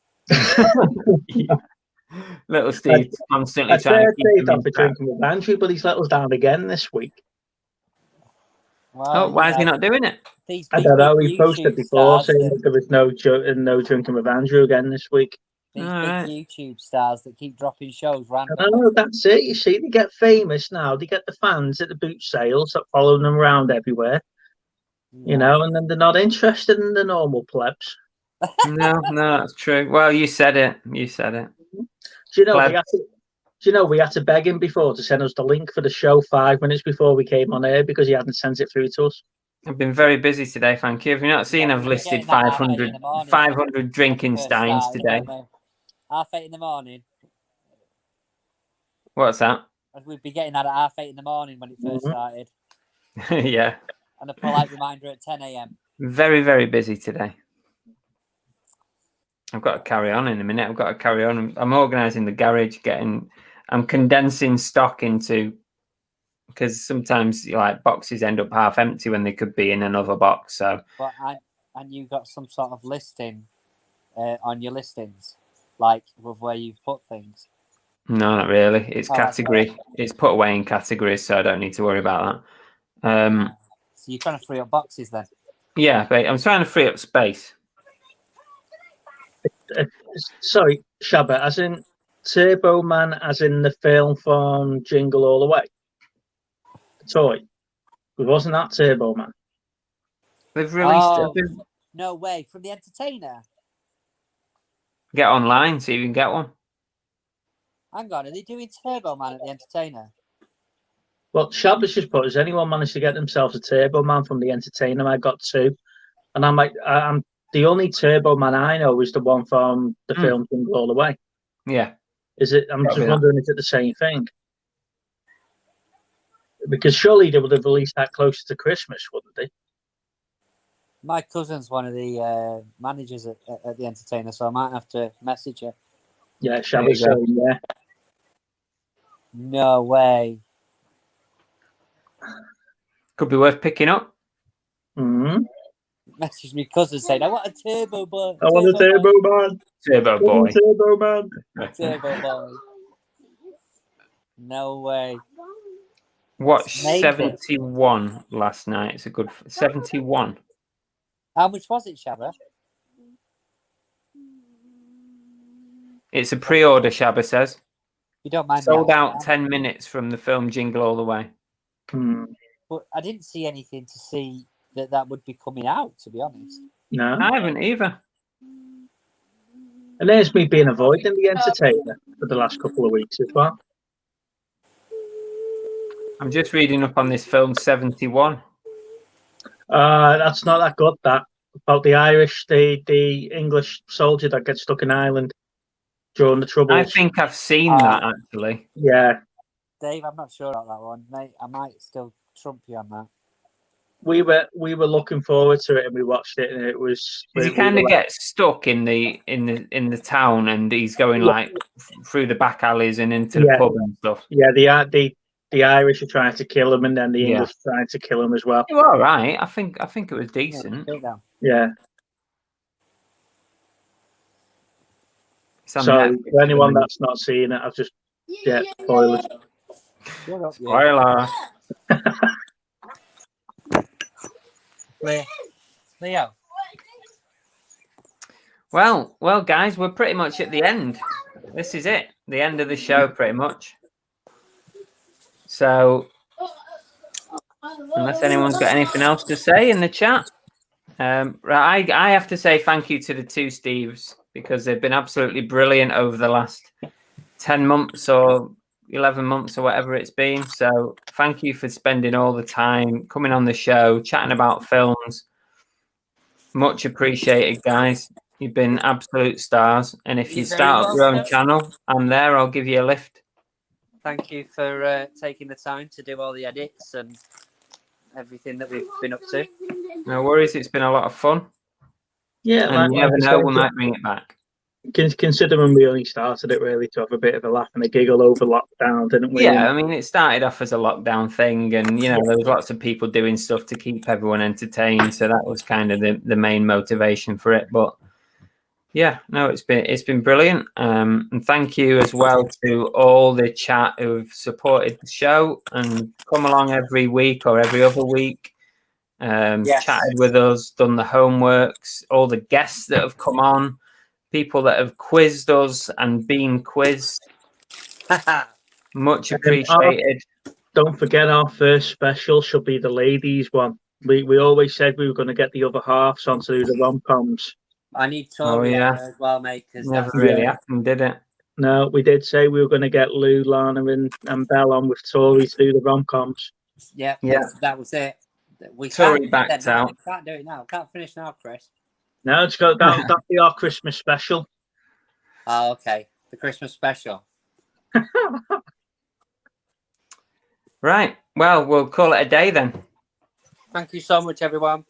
Little Steve's constantly trying to keep him off for drinking with Andrew, but he's let us down again this week. Well, why is he not doing it? I don't know. He posted before saying that there was no drinking with Andrew again this week. These big YouTube stars that keep dropping shows randomly. Oh, that's it. You see, they get famous now. They get the fans at the boot sales that follow them around everywhere. You know, and then they're not interested in the normal plebs. No, that's true. Well, you said it. Do you know? Do you know we had to beg him before to send us the link for the show 5 minutes before we came on air because he hadn't sent it through to us. I've been very busy today, thank you. Have you not seen I've we're listed getting that half 8 in 500, the morning 500 drinking first steins started, today? weren't we? 8:30 in the morning. What's that? We'd be getting that at 8:30 in the morning when it first started. Yeah. And a polite reminder at 10 a.m. Very, very busy today. I've got to carry on in a minute. I've got to carry on. I'm organising the garage, I'm condensing stock into, because sometimes like boxes end up half empty when they could be in another box. So, But and you got some sort of listing on your listings, like with where you've put things. no, not really. It's Oh, that's category. It's put away in categories, so I don't need to worry about that. So you're trying to free up boxes then? Yeah, but I'm trying to free up space. Sorry, Shabba, as in Turbo Man, as in the film from Jingle All the Way. The toy. It wasn't that Turbo Man. They've released. Oh, no way! From the Entertainer. Get online so you can get one. Hang on, are they doing Turbo Man at the Entertainer? Well, Shabba's just put, has anyone managed to get themselves a Turbo Man from the Entertainer? I got 2. And I'm like, I'm the only Turbo Man I know is the one from the film Jingle All the Way. Yeah. Is it? I'm That'll just be wondering, is it the same thing? Because surely they would have released that closer to Christmas, wouldn't they? My cousin's one of the managers at the Entertainer, so I might have to message her. Yeah, Shabba's saying, yeah. No way. Could be worth picking up. Mm-hmm. Message me cousin saying, I want a Turbo Boy. I want a Turbo Man. Turbo Boy. Turbo Man. Turbo Boy. No way. Watched Maybe. 71 last night. It's a good 71. How much was it, Shabba? It's a pre-order, Shabba says. You don't mind. Sold out 10 minutes from the film Jingle All the Way. But I didn't see anything to see that would be coming out, to be honest. No. I haven't either. And there's me being avoiding the Entertainer for the last couple of weeks as well. I'm just reading up on this film 71. That's not that good, that. About the Irish, the English soldier that gets stuck in Ireland during the Troubles. I think I've seen that, actually. Yeah. Dave, I'm not sure about that one. Mate, I might still trump you on that. We were looking forward to it and we watched it and it was. He kind of gets stuck in the town and he's going like through the back alleys and into the pub and stuff. Yeah, the Irish are trying to kill him and then the English are trying to kill him as well. You were all right. I think it was decent. Yeah. So Netflix, for anyone that's not seen it, I've just spoilers. Spoiler. Leo. Well, guys, we're pretty much at the end. This is it. The end of the show, pretty much. So, unless anyone's got anything else to say in the chat, I have to say thank you to the two Steves because they've been absolutely brilliant over the last 10 months or 11 months or whatever it's been. So thank you for spending all the time coming on the show, chatting about films. Much appreciated, guys. You've been absolute stars. And if you start up your own channel, I'm there. I'll give you a lift. Thank you for taking the time to do all the edits and everything that we've been up to. No worries. It's been a lot of fun. Yeah, and you never know, we might bring it back. Considering we only started it really to have a bit of a laugh and a giggle over lockdown, didn't we? Yeah, I mean, it started off as a lockdown thing, and there was lots of people doing stuff to keep everyone entertained. So that was kind of the main motivation for it. But yeah, no, it's been brilliant. And thank you as well to all the chat who've supported the show and come along every week or every other week. Chatted with us, done the homeworks, all the guests that have come on, people that have quizzed us and been quizzed. Much appreciated. Don't forget our first special should be the ladies one. We always said we were going to get the other halves onto the rom-coms. I need Tori as well, mate. Never really happened, did it? No, we did say we were going to get Lou, Lana, and Belle on with Tori to do the rom-coms. Yeah, Yeah. that was it. We Tori can't backed now. out. Can't do it now. Can't finish now, Chris. No, it's got that'll be our Christmas special. Oh, okay. The Christmas special. Right. Well, we'll call it a day then. Thank you so much, everyone.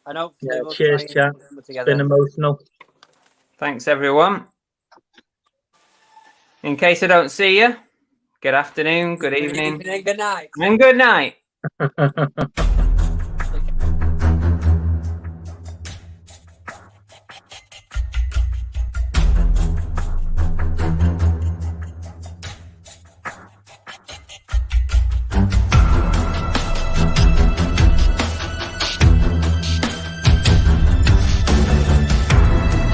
And hopefully Yeah, we'll cheers, try chat. and put them It's together. been emotional. Thanks, everyone. In case I don't see you, good afternoon, good evening, Good night. and good night.